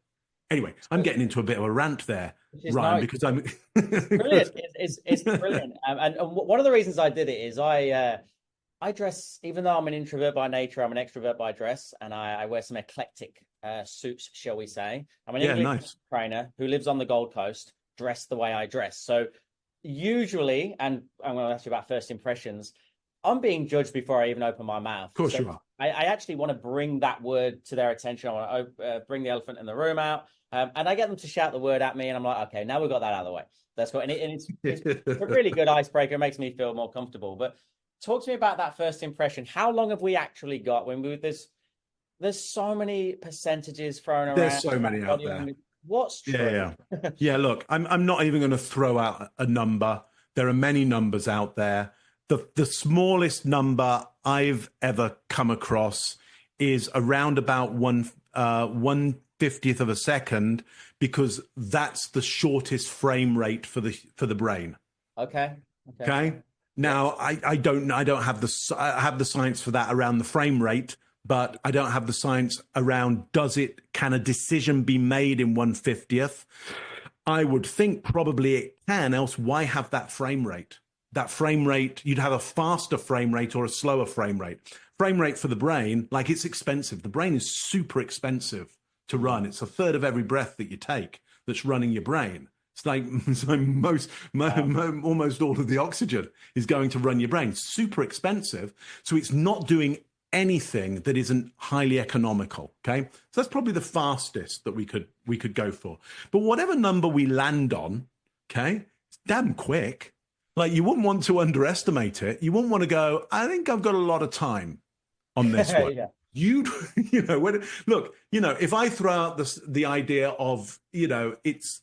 Anyway, I'm getting into a bit of a rant there, Ryan, because I'm brilliant. It's brilliant. And one of the reasons I did it is I dress, even though I'm an introvert by nature, I'm an extrovert by dress, and I wear some eclectic suits, shall we say. I'm an English trainer who lives on the Gold Coast, dressed the way I dress. So usually, and I'm going to ask you about first impressions, I'm being judged before I even open my mouth. Of course you are. I actually want to bring that word to their attention. I want to bring the elephant in the room out. And I get them to shout the word at me, and I'm like, okay, now we've got that out of the way. That's good. And it's a really good icebreaker. It makes me feel more comfortable. But talk to me about that first impression. How long have we actually got? There's so many percentages thrown around. There's so many out there. What's true? Yeah. Look, I'm not even going to throw out a number. There are many numbers out there. The smallest number I've ever come across is around about 1/50th of a second, because that's the shortest frame rate for the brain. Okay. Now I don't have I have the science for that around the frame rate, but I don't have the science around can a decision be made in 1/50th? I would think probably it can, else why have that frame rate? That frame rate, you'd have a faster frame rate or a slower frame rate. Frame rate for the brain, like, it's expensive. The brain is super expensive to run. It's a third of every breath that you take that's running your brain. It's like almost all of the oxygen is going to run your brain. Super expensive. So it's not doing anything that isn't highly economical. Okay. So that's probably the fastest that we could go for. But whatever number we land on, okay, it's damn quick. Like, you wouldn't want to underestimate it. You wouldn't want to go, I think I've got a lot of time on this one. If I throw out the idea of, it's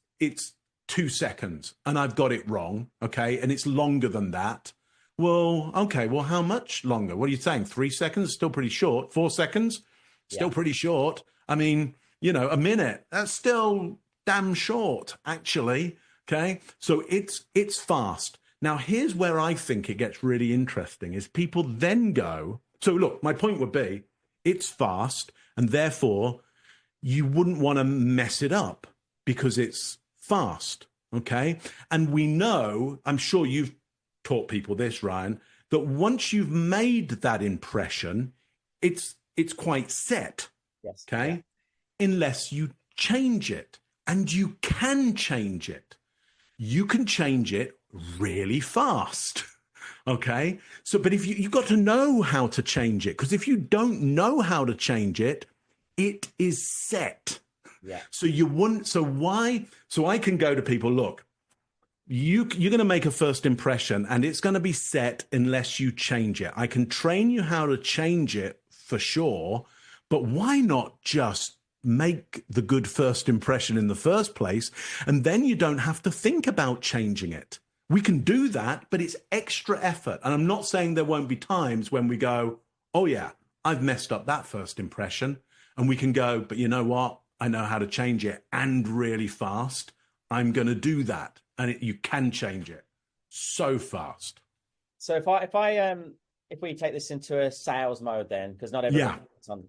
2 seconds and I've got it wrong, okay, and it's longer than that. Well, okay, well, how much longer? What are you saying? 3 seconds? Still pretty short. 4 seconds? Still pretty short. I mean, a minute, that's still damn short, actually. Okay, so it's fast. Now, here's where I think it gets really interesting, is people then go, so look, my point would be, it's fast, and therefore you wouldn't want to mess it up because it's fast, okay? And we know, I'm sure you've taught people this, Ryan, that once you've made that impression, it's quite set, okay? Unless you change it, and you can change it. You can change it really fast. Okay. So, but if you've got to know how to change it, because if you don't know how to change it, it is set. Yeah. So you wouldn't, so why? So I can go to people, look, you're going to make a first impression, and it's going to be set unless you change it. I can train you how to change it for sure, but why not just make the good first impression in the first place, and then you don't have to think about changing it. We can do that, but it's extra effort. And I'm not saying there won't be times when we go, oh yeah, I've messed up that first impression, and we can go, but you know what? I know how to change it, and really fast. I'm going to do that. And you can change it so fast. So if we take this into a sales mode, then, because not everyone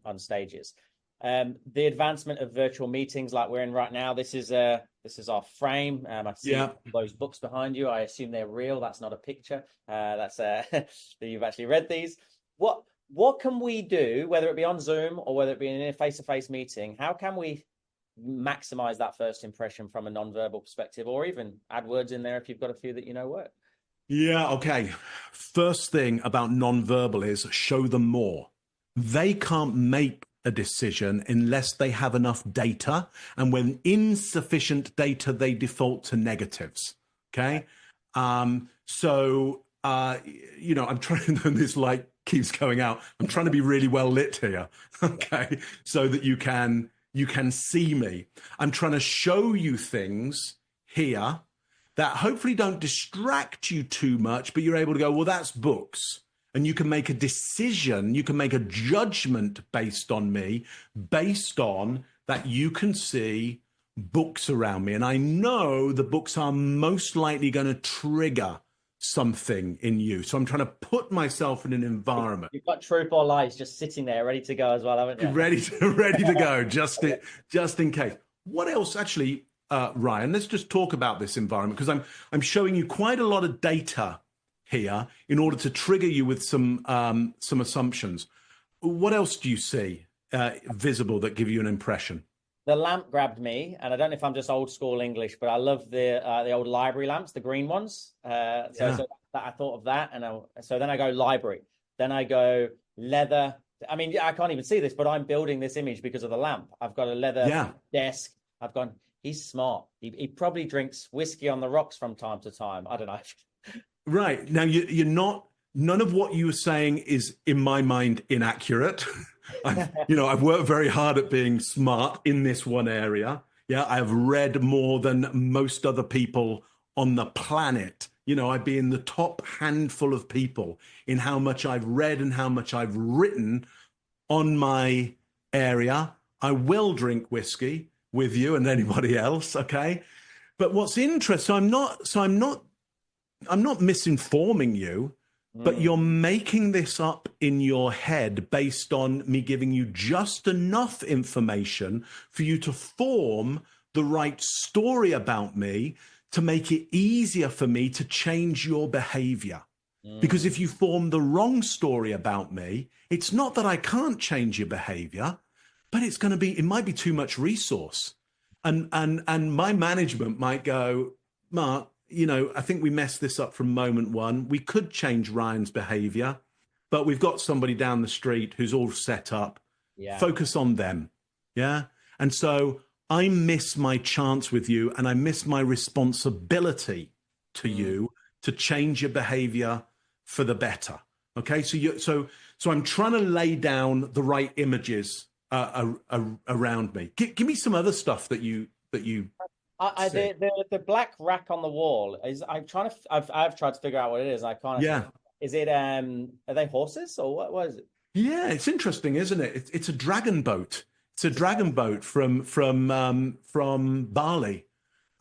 on stages, the advancement of virtual meetings like we're in right now, this is our frame. I see those books behind you. I assume they're real. That's not a picture. That's that you've actually read these. What can we do, whether it be on Zoom or whether it be in a face-to-face meeting? How can we maximize that first impression from a non-verbal perspective, or even add words in there if you've got a few that work? Yeah, okay. First thing about non-verbal is show them more. They can't make a decision unless they have enough data, and when insufficient data, they default to negatives. Okay. I'm trying to, this light keeps going out. I'm trying to be really well lit here. Okay. So that you can see me. I'm trying to show you things here that hopefully don't distract you too much, but you're able to go, well, that's books. And you can make a decision, you can make a judgment based on me, based on that you can see books around me. And I know the books are most likely going to trigger something in you. So I'm trying to put myself in an environment. You've got truth or lies just sitting there ready to go as well, haven't you? Ready to go, just in case. What else, actually, Ryan? Let's just talk about this environment, because I'm showing you quite a lot of data here in order to trigger you with some assumptions. What else do you see visible that give you an impression? The lamp grabbed me, and I don't know if I'm just old school English, but I love the old library lamps, the green ones. So I thought of that, and so then I go library, then I go leather. I mean, I can't even see this, but I'm building this image because of the lamp. I've got a leather desk. I've gone, he's smart. He probably drinks whiskey on the rocks from time to time. I don't know. Right. Now, you're not, none of what you were saying is, in my mind, inaccurate. I've worked very hard at being smart in this one area. Yeah, I've read more than most other people on the planet. I'd be in the top handful of people in how much I've read and how much I've written on my area. I will drink whiskey with you and anybody else, okay? But what's interesting, I'm not misinforming you, but you're making this up in your head based on me giving you just enough information for you to form the right story about me to make it easier for me to change your behavior. Because if you form the wrong story about me, it's not that I can't change your behavior, but it might be too much resource. And my management might go, Mark, I think we messed this up from moment one. We could change Ryan's behavior, but we've got somebody down the street who's all set up. Yeah. Focus on them. Yeah. And so I miss my chance with you, and I miss my responsibility to you to change your behavior for the better. Okay. So I'm trying to lay down the right images around me. Give me some other stuff that you the black rack on the wall is. I've tried to figure out what it is. I can't. Yeah. Is it? Are they horses or what is it? Yeah, it's interesting, isn't it? It's a dragon boat. It's a dragon boat from Bali.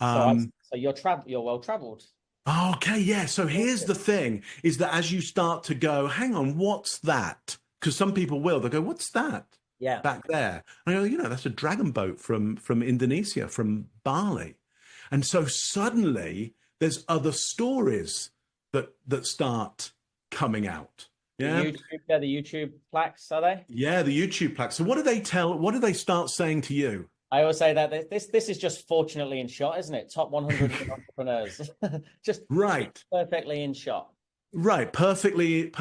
So you're well traveled. Okay, yeah. So here's the thing: is that as you start to go, hang on, what's that? Because some people will. They go, what's that? Yeah, back there. And I go, that's a dragon boat from Indonesia, from Bali. And so suddenly there's other stories that start coming out. Yeah. The YouTube plaques, are they? Yeah, the YouTube plaques. So what do they start saying to you? I always say that this is just fortunately in shot, isn't it? Top 100 entrepreneurs. just right. Perfectly in shot. Right, perfectly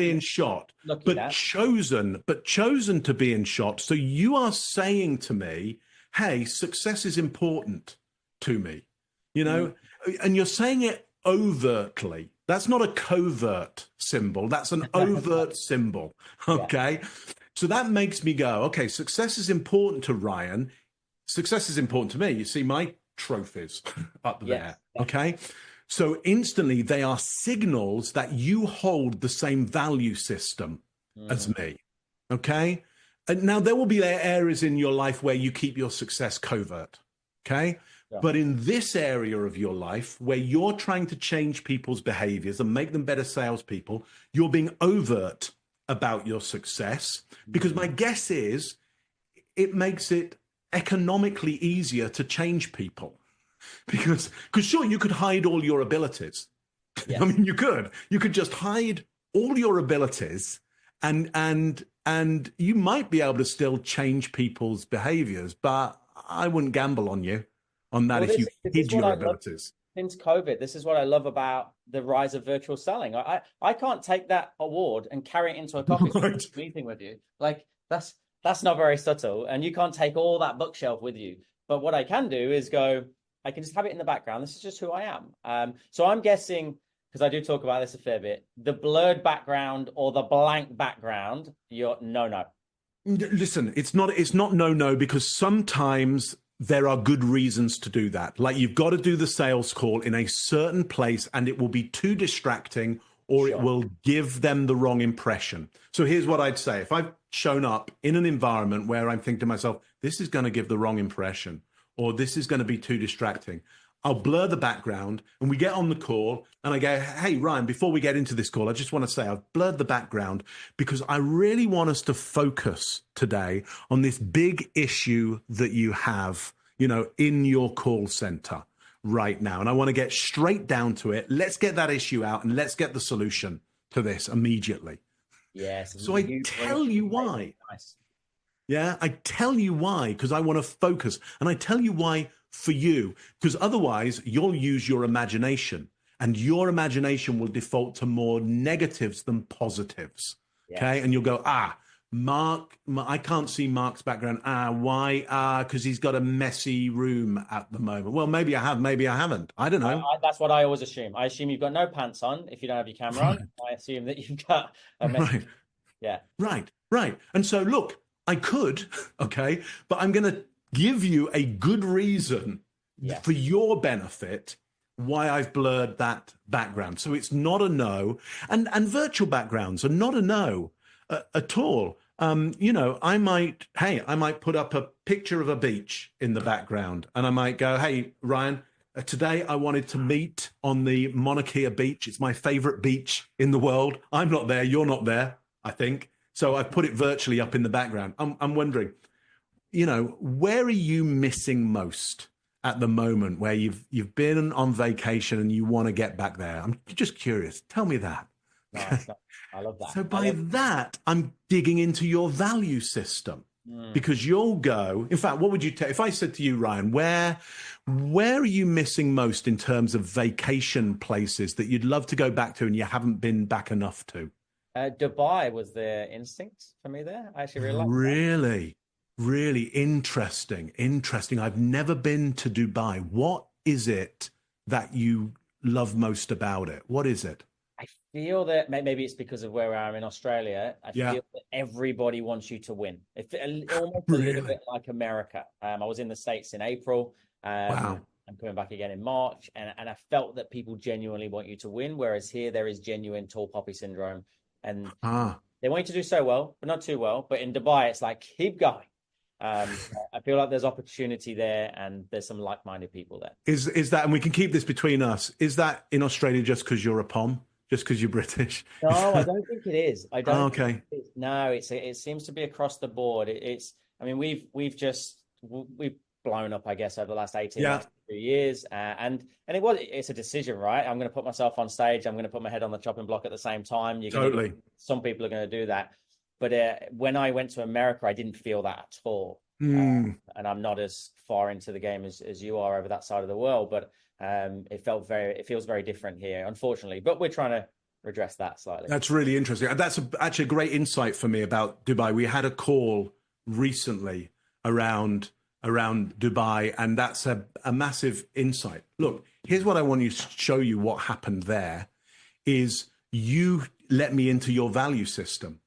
in shot, but chosen to be in shot. So you are saying to me, hey, success is important to me, and you're saying it overtly. That's not a covert symbol. That's an overt symbol. Okay. Yeah. So that makes me go, okay, success is important to Ryan. Success is important to me. You see my trophies up there. Okay. So instantly they are signals that you hold the same value system as me. Okay. And now there will be areas in your life where you keep your success covert. Okay. Yeah. But in this area of your life where you're trying to change people's behaviors and make them better salespeople, you're being overt about your success, because my guess is it makes it economically easier to change people. Because sure, you could hide all your abilities. Yes. I mean, you could just hide all your abilities and you might be able to still change people's behaviors, but I wouldn't gamble on you on that if you hid your abilities. Since COVID, this is what I love about the rise of virtual selling. I can't take that award and carry it into a coffee meeting with you. Like that's not very subtle, and you can't take all that bookshelf with you. But what I can do is go, I can just have it in the background. This is just who I am. So I'm guessing, because I do talk about this a fair bit, the blurred background or the blank background, you're no. Listen, it's not no, because sometimes there are good reasons to do that. Like you've got to do the sales call in a certain place and it will be too distracting or it will give them the wrong impression. So here's what I'd say. If I've shown up in an environment where I'm thinking to myself, this is going to give the wrong impression, or this is going to be too distracting, I'll blur the background and we get on the call and I go, hey, Ryan, before we get into this call, I just want to say I've blurred the background because I really want us to focus today on this big issue that you have, in your call center right now. And I want to get straight down to it. Let's get that issue out and let's get the solution to this immediately. Yes. So I tell you why. Nice. Yeah, I tell you why, because I want to focus. And I tell you why for you, because otherwise you'll use your imagination and your imagination will default to more negatives than positives. Yes. Okay. And you'll go, Mark, I can't see Mark's background. Why? Because he's got a messy room at the moment. Well, maybe I have, maybe I haven't. I don't know. That's what I always assume. I assume you've got no pants on if you don't have your camera on. I assume that you've got a messy room. Yeah. Right. And so look, I could, okay, but I'm going to give you a good reason for your benefit why I've blurred that background. So it's not a no, and virtual backgrounds are not a no at all. I might put up a picture of a beach in the background and I might go, hey, Ryan, today I wanted to meet on the Mauna Kea beach. It's my favorite beach in the world. I'm not there. You're not there, I think. So I've put it virtually up in the background. I'm wondering, where are you missing most at the moment where you've been on vacation and you want to get back there? I'm just curious. Tell me that. Nice. I love that. So by that, I'm digging into your value system because you'll go, in fact, what would you take? If I said to you, Ryan, where are you missing most in terms of vacation places that you'd love to go back to and you haven't been back enough to? Dubai was the instinct for me there. I actually really really interesting. I've never been to Dubai. What is it that you love most about it? What is it? I feel that maybe it's because of where I am in Australia. I feel that everybody wants you to win. It's almost a little bit like America. I was in the States in April. Wow. I'm coming back again in March. And I felt that people genuinely want you to win, whereas here there is genuine tall poppy syndrome. And they want you to do so well, but not too well. But in Dubai, it's like, keep going. I feel like there's opportunity there and there's some like-minded people there. Is that, and we can keep this between us, is that in Australia just because you're a POM? Just because you're British? No, I don't think it is. I don't. Okay. No, it seems to be across the board. We've blown up, I guess, over the last 18 months, 2 years. And it's a decision, right? I'm going to put myself on stage. I'm going to put my head on the chopping block at the same time. Totally. Some people are going to do that. But when I went to America, I didn't feel that at all. Mm. And I'm not as far into the game as you are over that side of the world. But it feels very different here, unfortunately. But we're trying to redress that slightly. That's really interesting. That's actually a great insight for me about Dubai. We had a call recently around around Dubai, and that's a massive insight. Look, here's what I want to show you. What happened there is you let me into your value system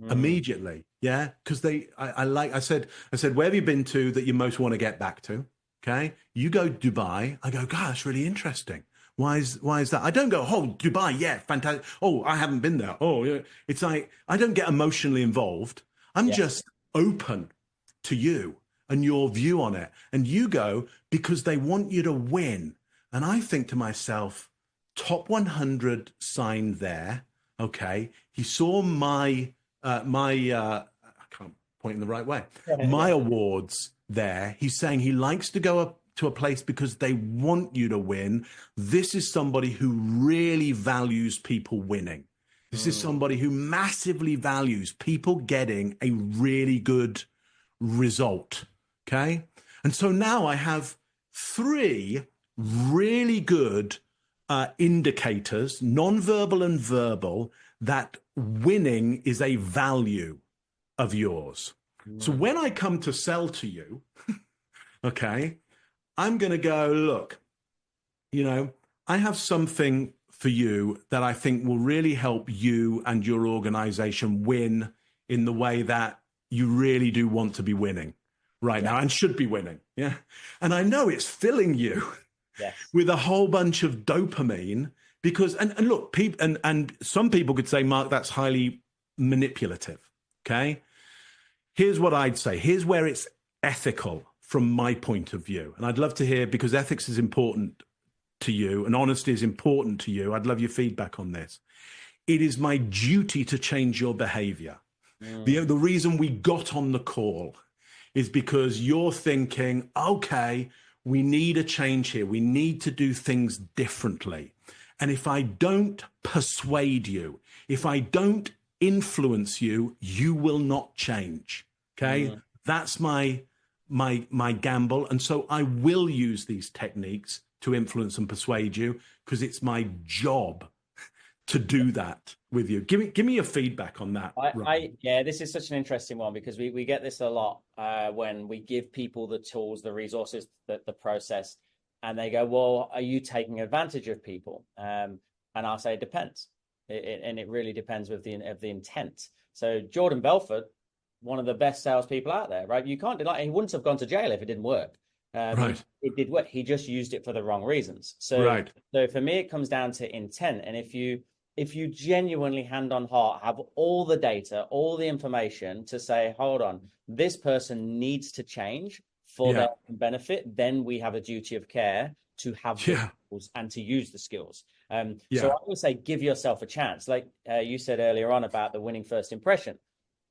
immediately. Yeah, because I said, where have you been to that you most want to get back to? Okay, you go Dubai. I go, God, that's really interesting. Why is that? I don't go, oh, Dubai, yeah, fantastic. Oh, I haven't been there. Oh, yeah. It's like I don't get emotionally involved. I'm just open to you and your view on it. And you go because they want you to win. And I think to myself, top 100 signed there. Okay, he saw my I can't point in the right way. My awards there. He's saying he likes to go up to a place because they want you to win. This is somebody who really values people winning. This is somebody who massively values people getting a really good result. Okay. And so now I have 3 really good indicators, nonverbal and verbal, that winning is a value of yours. So when I come to sell to you, okay, I'm going to go, look, I have something for you that I think will really help you and your organization win in the way that you really do want to be winning right now and should be winning. Yeah. And I know it's filling you with a whole bunch of dopamine because, and look, people, and some people could say, Mark, that's highly manipulative. Okay. Here's what I'd say. Here's where it's ethical from my point of view. And I'd love to hear, because ethics is important to you and honesty is important to you. I'd love your feedback on this. It is my duty to change your behavior. The reason we got on the call is because you're thinking, okay, we need a change here. We need to do things differently. And if I don't persuade you, if I don't influence you, you will not change. Okay. That's my gamble. And so I will use these techniques to influence and persuade you because it's my job to do that with you. Give me your feedback on that. This is such an interesting one because we get this a lot when we give people the tools, the resources, the process, and they go, well, are you taking advantage of people? And I'll say it depends. It really depends of the intent. So Jordan Belfort, one of the best salespeople out there, right? You can't deny he wouldn't have gone to jail if it didn't work. It did work. He just used it for the wrong reasons. So for me, it comes down to intent. And if you genuinely, hand on heart, have all the data, all the information to say, hold on, this person needs to change for their benefit, then we have a duty of care to have the skills and to use the skills. So I would say give yourself a chance. Like you said earlier on about the winning first impression,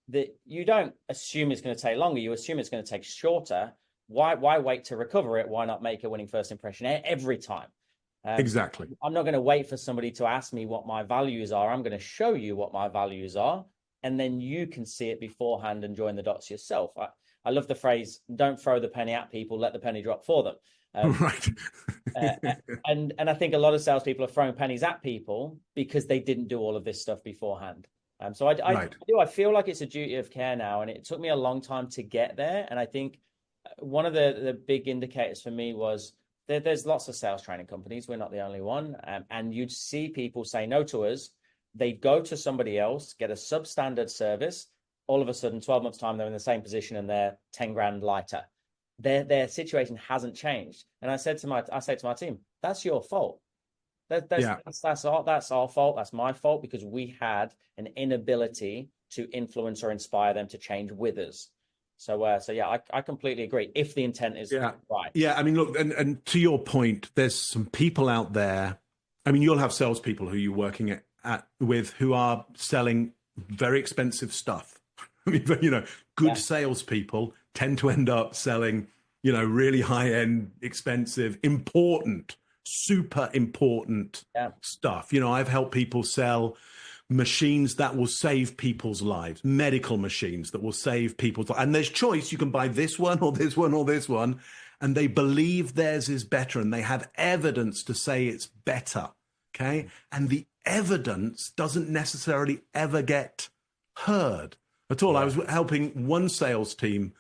that you don't assume it's going to take longer. You assume it's going to take shorter. Why wait to recover it? Why not make a winning first impression every time? Exactly. I'm not going to wait for somebody to ask me what my values are. I'm going to show you what my values are, and then you can see it beforehand and join the dots yourself. I love the phrase, don't throw the penny at people, let the penny drop for them. And I think a lot of salespeople are throwing pennies at people because they didn't do all of this stuff beforehand. So I feel like it's a duty of care now, and it took me a long time to get there. And I think one of the big indicators for me was there's lots of sales training companies. We're not the only one. And you'd see people say no to us. They'd go to somebody else, get a substandard service. All of a sudden, 12 months time, they're in the same position and they're 10 grand lighter. Their situation hasn't changed. And I say to my team, that's your fault. That's our fault. That's my fault because we had an inability to influence or inspire them to change with us. So I completely agree. If the intent is right. Yeah. I mean, look, and to your point, there's some people out there. I mean, you'll have salespeople who you're working with who are selling very expensive stuff. I mean, good salespeople tend to end up selling, really high end, expensive, important, super important stuff. I've helped people sell machines that will save people's lives, medical machines that will save people's lives. And there's choice. You can buy this one or this one or this one. And they believe theirs is better and they have evidence to say it's better. Okay. And the evidence doesn't necessarily ever get heard at all. I was helping one sales team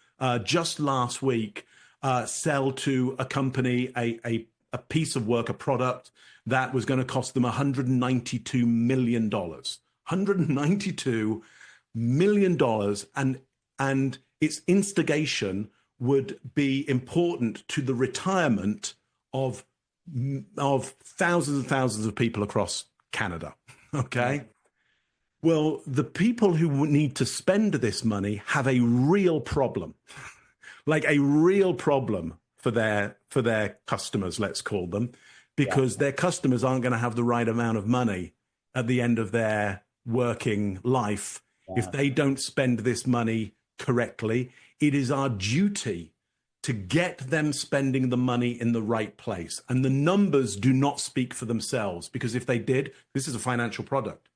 just last week sell to a company a piece of work, a product that was going to cost them $192 million. $192 million, and its instigation would be important to the retirement of thousands and thousands of people across Canada. Okay. Well, the people who need to spend this money have a real problem, like a real problem for their customers, let's call them, because their customers aren't going to have the right amount of money at the end of their working life if they don't spend this money correctly. It is our duty to get them spending the money in the right place. And the numbers do not speak for themselves, because if they did, this is a financial product.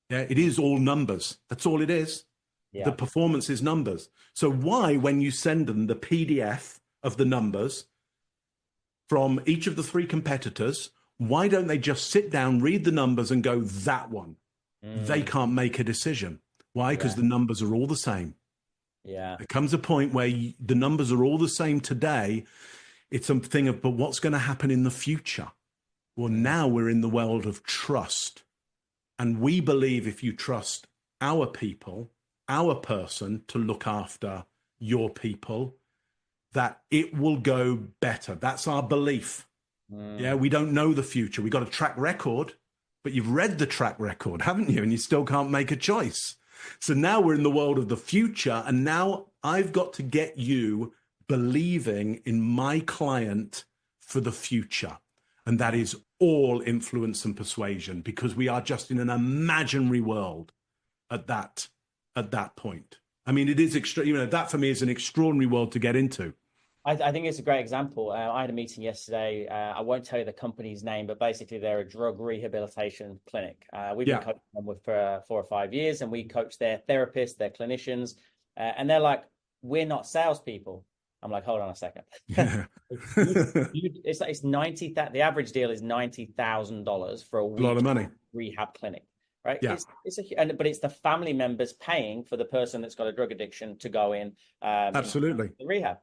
Yeah, it is all numbers. That's all it is. The performance is numbers. So why, when you send them the PDF of the numbers from each of the three competitors, why don't they just sit down, read the numbers and go, that one? They can't make a decision. Why? Because the numbers are all the same. Yeah. There comes a point where the numbers are all the same today. It's a thing of, but what's going to happen in the future? Well, now we're in the world of trust. And we believe if you trust our people, our person to look after your people, that it will go better. That's our belief. Yeah, we don't know the future. We got a track record, but you've read the track record, haven't you? And you still can't make a choice. So now we're in the world of the future. And now I've got to get you believing in my client for the future. And that is all influence and persuasion, because we are just in an imaginary world at that point. I mean, it is that for me is an extraordinary world to get into. I think it's a great example. I had a meeting yesterday. I won't tell you the company's name, but basically they're a drug rehabilitation clinic. We've been coaching them for 4 or 5 years, and we coach their therapists, their clinicians, and they're like, we're not salespeople. I'm like, hold on a second. It's 90. The average deal is $90,000 for a week. A lot of money. Rehab clinic, right? Yeah. But it's the family members paying for the person that's got a drug addiction to go in. Absolutely. The rehab.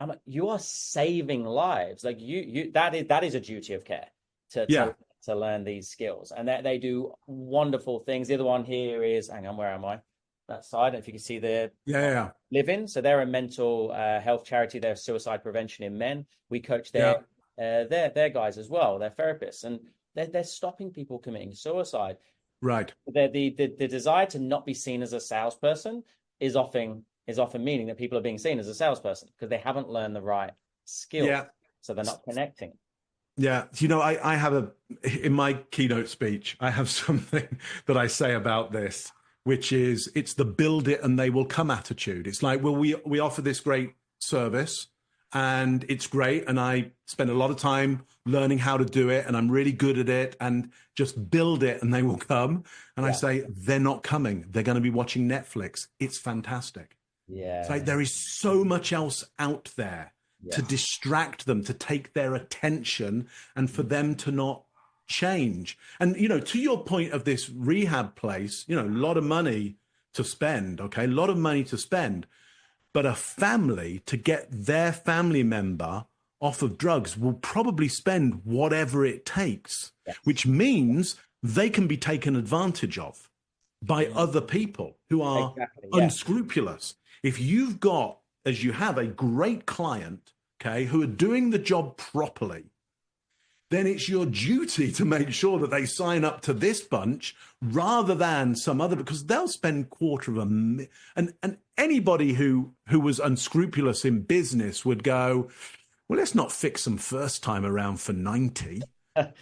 I'm like, you are saving lives. Like that is a duty of care to learn these skills, and that they do wonderful things. The other one here is, hang on, where am I? That side. If you can see the Living. So they're a mental health charity. They're suicide prevention in men. We coach their guys as well. They're therapists, and they're stopping people committing suicide. Right. The desire to not be seen as a salesperson is often meaning that people are being seen as a salesperson because they haven't learned the right skills. Yeah. So they're not connecting. Yeah. I have in my keynote speech, I have something that I say about this, which is it's the build it and they will come attitude. It's like, well, we offer this great service and it's great. And I spend a lot of time learning how to do it and I'm really good at it, and just build it and they will come. And I say, they're not coming. They're going to be watching Netflix. It's fantastic. Yeah. It's like there is so much else out there to distract them, to take their attention, and for them to not change. And, to your point of this rehab place, a lot of money to spend, okay? A lot of money to spend. But a family, to get their family member off of drugs, will probably spend whatever it takes, which means they can be taken advantage of by other people who are unscrupulous. If you've got, as you have, a great client, okay, who are doing the job properly, then it's your duty to make sure that they sign up to this bunch rather than some other, because they'll spend $250,000. And anybody who was unscrupulous in business would go, well, let's not fix them first time around for 90.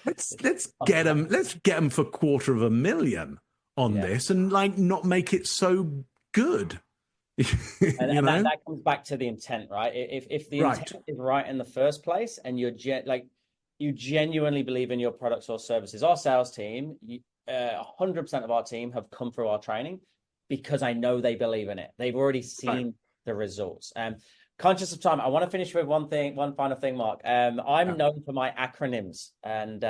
Let's get them for $250,000 on this, and not make it so good. And that comes back to the intent, right? If the intent is right in the first place, and you genuinely believe in your products or services. Our sales team, 100% of our team have come through our training because I know they believe in it. They've already seen the results. Conscious of time, I want to finish with one final thing, Mark. I'm known for my acronyms, and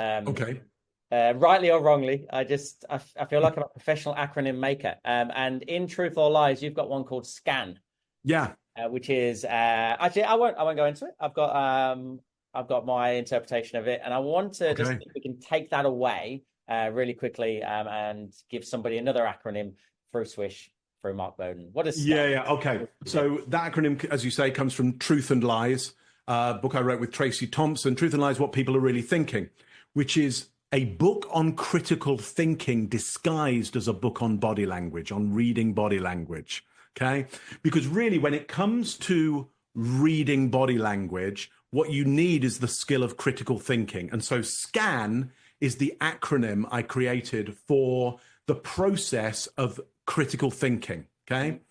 rightly or wrongly, I feel like I'm a professional acronym maker. And in Truth or Lies, you've got one called SCAN. Yeah. which is actually I won't go into it. I've got my interpretation of it, and I want to just see if we can take that away really quickly and give somebody another acronym through Swish through Mark Bowden. What is Yeah. Okay. So that acronym, as you say, comes from Truth and Lies, book I wrote with Tracy Thompson. Truth and Lies: What People Are Really Thinking, which is a book on critical thinking disguised as a book on body language, on reading body language. Okay, because really, when it comes to reading body language, what you need is the skill of critical thinking. And so SCAN is the acronym I created for the process of critical thinking. Okay.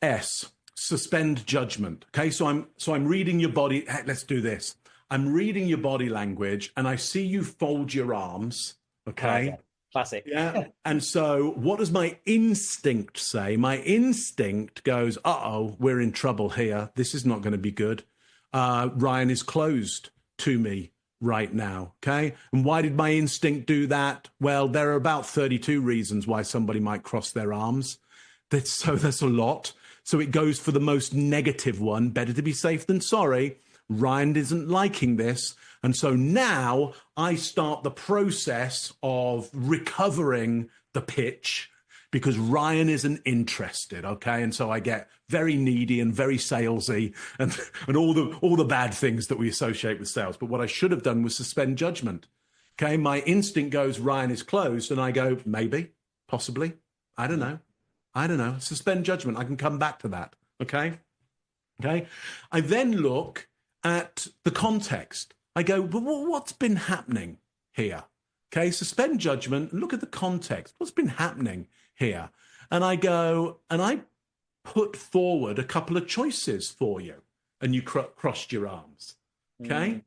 S, suspend judgment. Okay. So I'm reading your body. Hey, let's do this. I'm reading your body language and I see you fold your arms. Okay. Classic. Yeah. And so what does my instinct say? My instinct goes, uh-oh, we're in trouble here. This is not going to be good. Ryan is closed to me right now. Okay. And why did my instinct do that? Well, there are about 32 reasons why somebody might cross their arms. That's a lot. So it goes for the most negative one. Better to be safe than sorry. Ryan isn't liking this. And so now I start the process of recovering the pitch because Ryan isn't interested, okay? And so I get very needy and very salesy and all the bad things that we associate with sales. But what I should have done was suspend judgment, okay? My instinct goes, Ryan is closed, and I go, maybe, possibly, I don't know. Suspend judgment. I can come back to that, okay? Okay. I then look at the context. I go, but what's been happening here? Okay, suspend judgment and look at the context. What's been happening here? And I go, and I put forward a couple of choices for you, and you crossed your arms. Okay.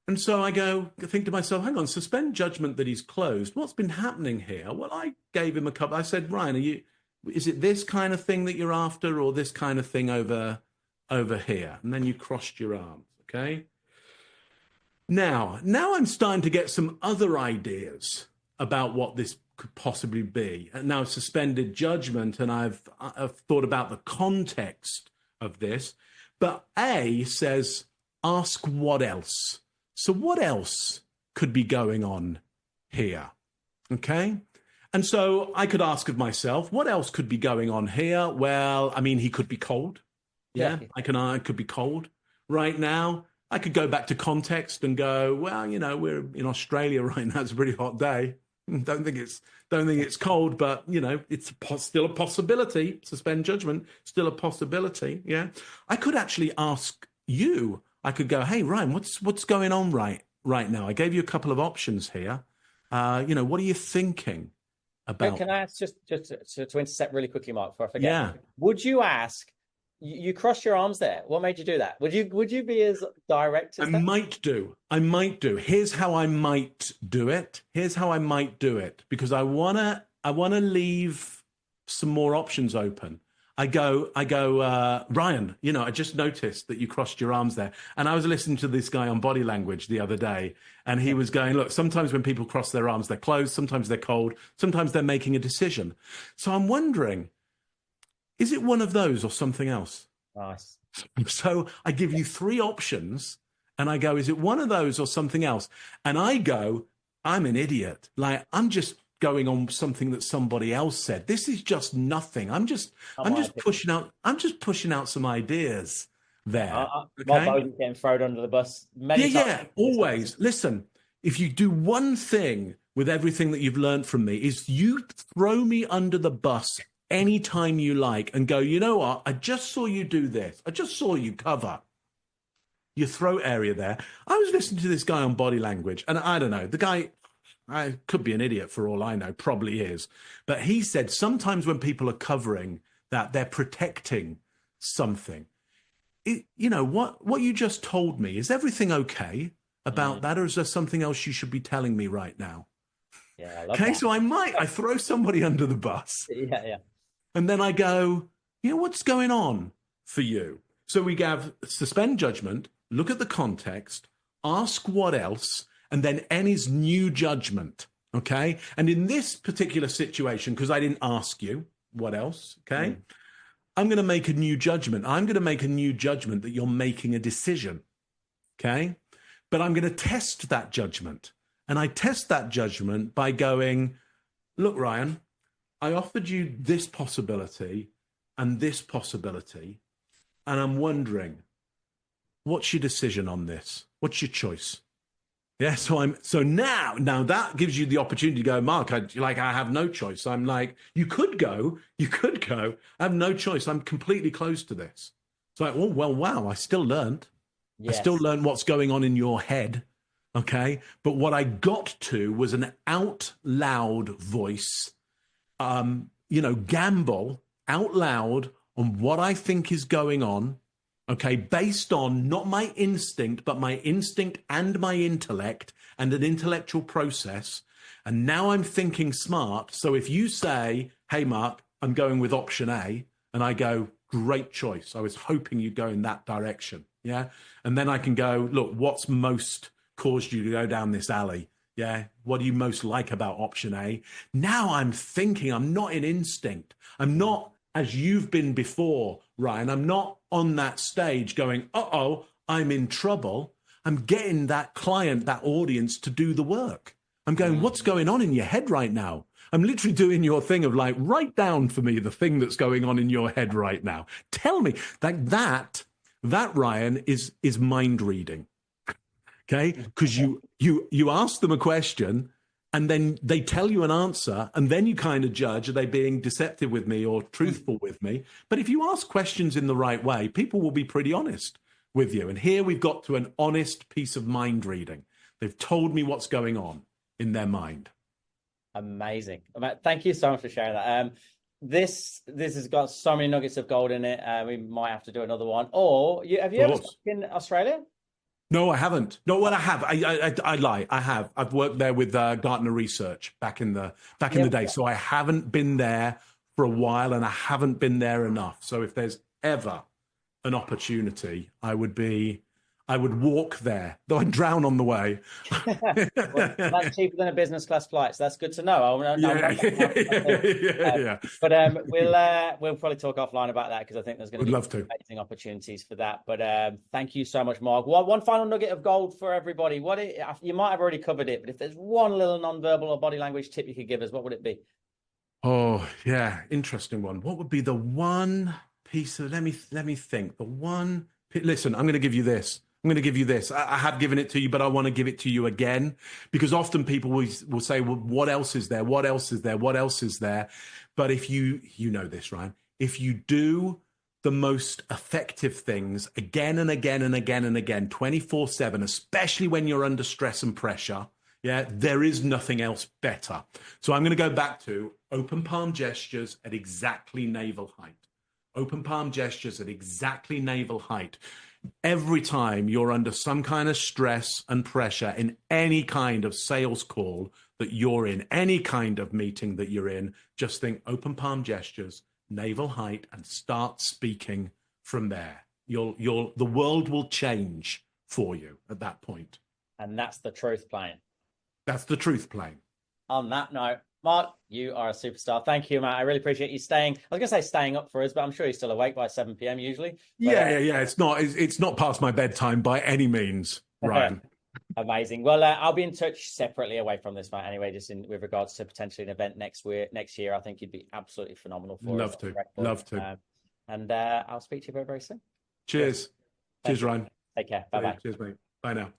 And so I think to myself, hang on, suspend judgment that he's closed. What's been happening here? Well, I gave him a couple. I said, Ryan, is it this kind of thing that you're after, or this kind of thing over here? And then you crossed your arms. Okay. Now I'm starting to get some other ideas about what this could possibly be. And now suspended judgment, and I've thought about the context of this. But A says, ask what else. So what else could be going on here? Okay. And so I could ask of myself, what else could be going on here? Well, I mean, he could be cold. Yeah. I could be cold right now. I could go back to context and go, well, we're in Australia right now. It's a pretty hot day. Don't think it's cold, but it's still a possibility. Suspend judgment, still a possibility. Yeah. I could actually ask you. I could go, hey, Ryan, what's going on right now? I gave you a couple of options here. What are you thinking about? Can I ask just to intercept really quickly, Mark, before I forget? Yeah. Would you ask? You crossed your arms there. What made you do that? Would you be as direct as that? I might do. Here's how I might do it. Because I wanna leave some more options open. I go, Ryan, I just noticed that you crossed your arms there. And I was listening to this guy on body language the other day, and he was going, look, sometimes when people cross their arms, they're closed, sometimes they're cold, sometimes they're making a decision. So I'm wondering, is it one of those or something else? Nice. So I give you three options and I go, is it one of those or something else? And I go, I'm an idiot. Like, I'm just going on something that somebody else said. This is just nothing. I'm just pushing out some ideas there. My body's getting thrown under the bus many times. Yeah, always. Listen, if you do one thing with everything that you've learned from me, is you throw me under the bus anytime you like and go, you know what? I just saw you do this. I just saw you cover your throat area there. I was listening to this guy on body language, and I don't know, the guy, I could be an idiot for all I know, probably is. But he said sometimes when people are covering that, they're protecting something. What you just told me, is everything okay about that, or is there something else you should be telling me right now? Yeah, I love okay, that. so I throw somebody under the bus. Yeah. And then I go, what's going on for you? So we have suspend judgment, look at the context, ask what else, and then N is new judgment, okay? And in this particular situation, because I didn't ask you what else, okay? I'm going to make a new judgment. I'm going to make a new judgment that you're making a decision. Okay. But I'm going to test that judgment. And I test that judgment by going, look, Ryan, I offered you this possibility and this possibility. And I'm wondering, what's your decision on this? What's your choice? Yeah, so now that gives you the opportunity to go, Mark, I have no choice. I'm like, you could go. I have no choice. I'm completely closed to this. It's like, oh, well, wow, I still learned. Yes. I still learned what's going on in your head. Okay. But what I got to was an out loud voice, gamble out loud on what I think is going on. Okay, based on not my instinct, but my instinct and my intellect and an intellectual process. And now I'm thinking smart. So if you say, hey, Mark, I'm going with option A, and I go, great choice. I was hoping you'd go in that direction. Yeah. And then I can go, look, what's most caused you to go down this alley? Yeah. What do you most like about option A? Now I'm thinking, I'm not in instinct. I'm not, as you've been before, Ryan, I'm not on that stage going, uh-oh, I'm in trouble. I'm getting that client, that audience to do the work. I'm going, what's going on in your head right now? I'm literally doing your thing of like, write down for me the thing that's going on in your head right now. Tell me that Ryan is mind reading. Okay. Because you ask them a question, and then they tell you an answer, and then you kind of judge, are they being deceptive with me or truthful with me? But if you ask questions in the right way, people will be pretty honest with you. And here we've got to an honest piece of mind reading. They've told me what's going on in their mind. Amazing. Thank you so much for sharing that. This has got so many nuggets of gold in it. We might have to do another one. Or have you ever spoken in Australia? No, I haven't. No, well, I have. I lie. I have. I've worked there with Gartner Research back in the day. So I haven't been there for a while, and I haven't been there enough. So if there's ever an opportunity, I would walk there, though I'd drown on the way. Well, that's cheaper than a business class flight, so that's good to know. Yeah. But we'll probably talk offline about that, because I think there's going to be amazing opportunities for that. But thank you so much, Mark. One final nugget of gold for everybody. You might have already covered it, but if there's one little nonverbal or body language tip you could give us, what would it be? Oh yeah, interesting one. What would be the one piece of? Let me think. The one. Listen, I'm going to give you this. I have given it to you, but I want to give it to you again, because often people will say, well, what else is there? What else is there? What else is there? But if you know this, Ryan, if you do the most effective things again and again and again and again, 24/7, especially when you're under stress and pressure, yeah, there is nothing else better. So I'm going to go back to open palm gestures at exactly navel height. Open palm gestures at exactly navel height. Every time you're under some kind of stress and pressure in any kind of sales call that you're in, any kind of meeting that you're in, just think open palm gestures, navel height, and start speaking from there. The world will change for you at that point. And that's the truth plane. That's the truth plane. On that note, Mark, you are a superstar. Thank you, Matt. I really appreciate you staying. I was going to say staying up for us, but I'm sure you're still awake by 7 p.m. usually. But, yeah. It's not past my bedtime by any means, Ryan. Amazing. Well, I'll be in touch separately away from this, Matt. Anyway, just with regards to potentially an event next year, I think you'd be absolutely phenomenal for us. Love to. And I'll speak to you very, very soon. Cheers, Ryan. Take care. Bye-bye. Cheers, mate. Bye now.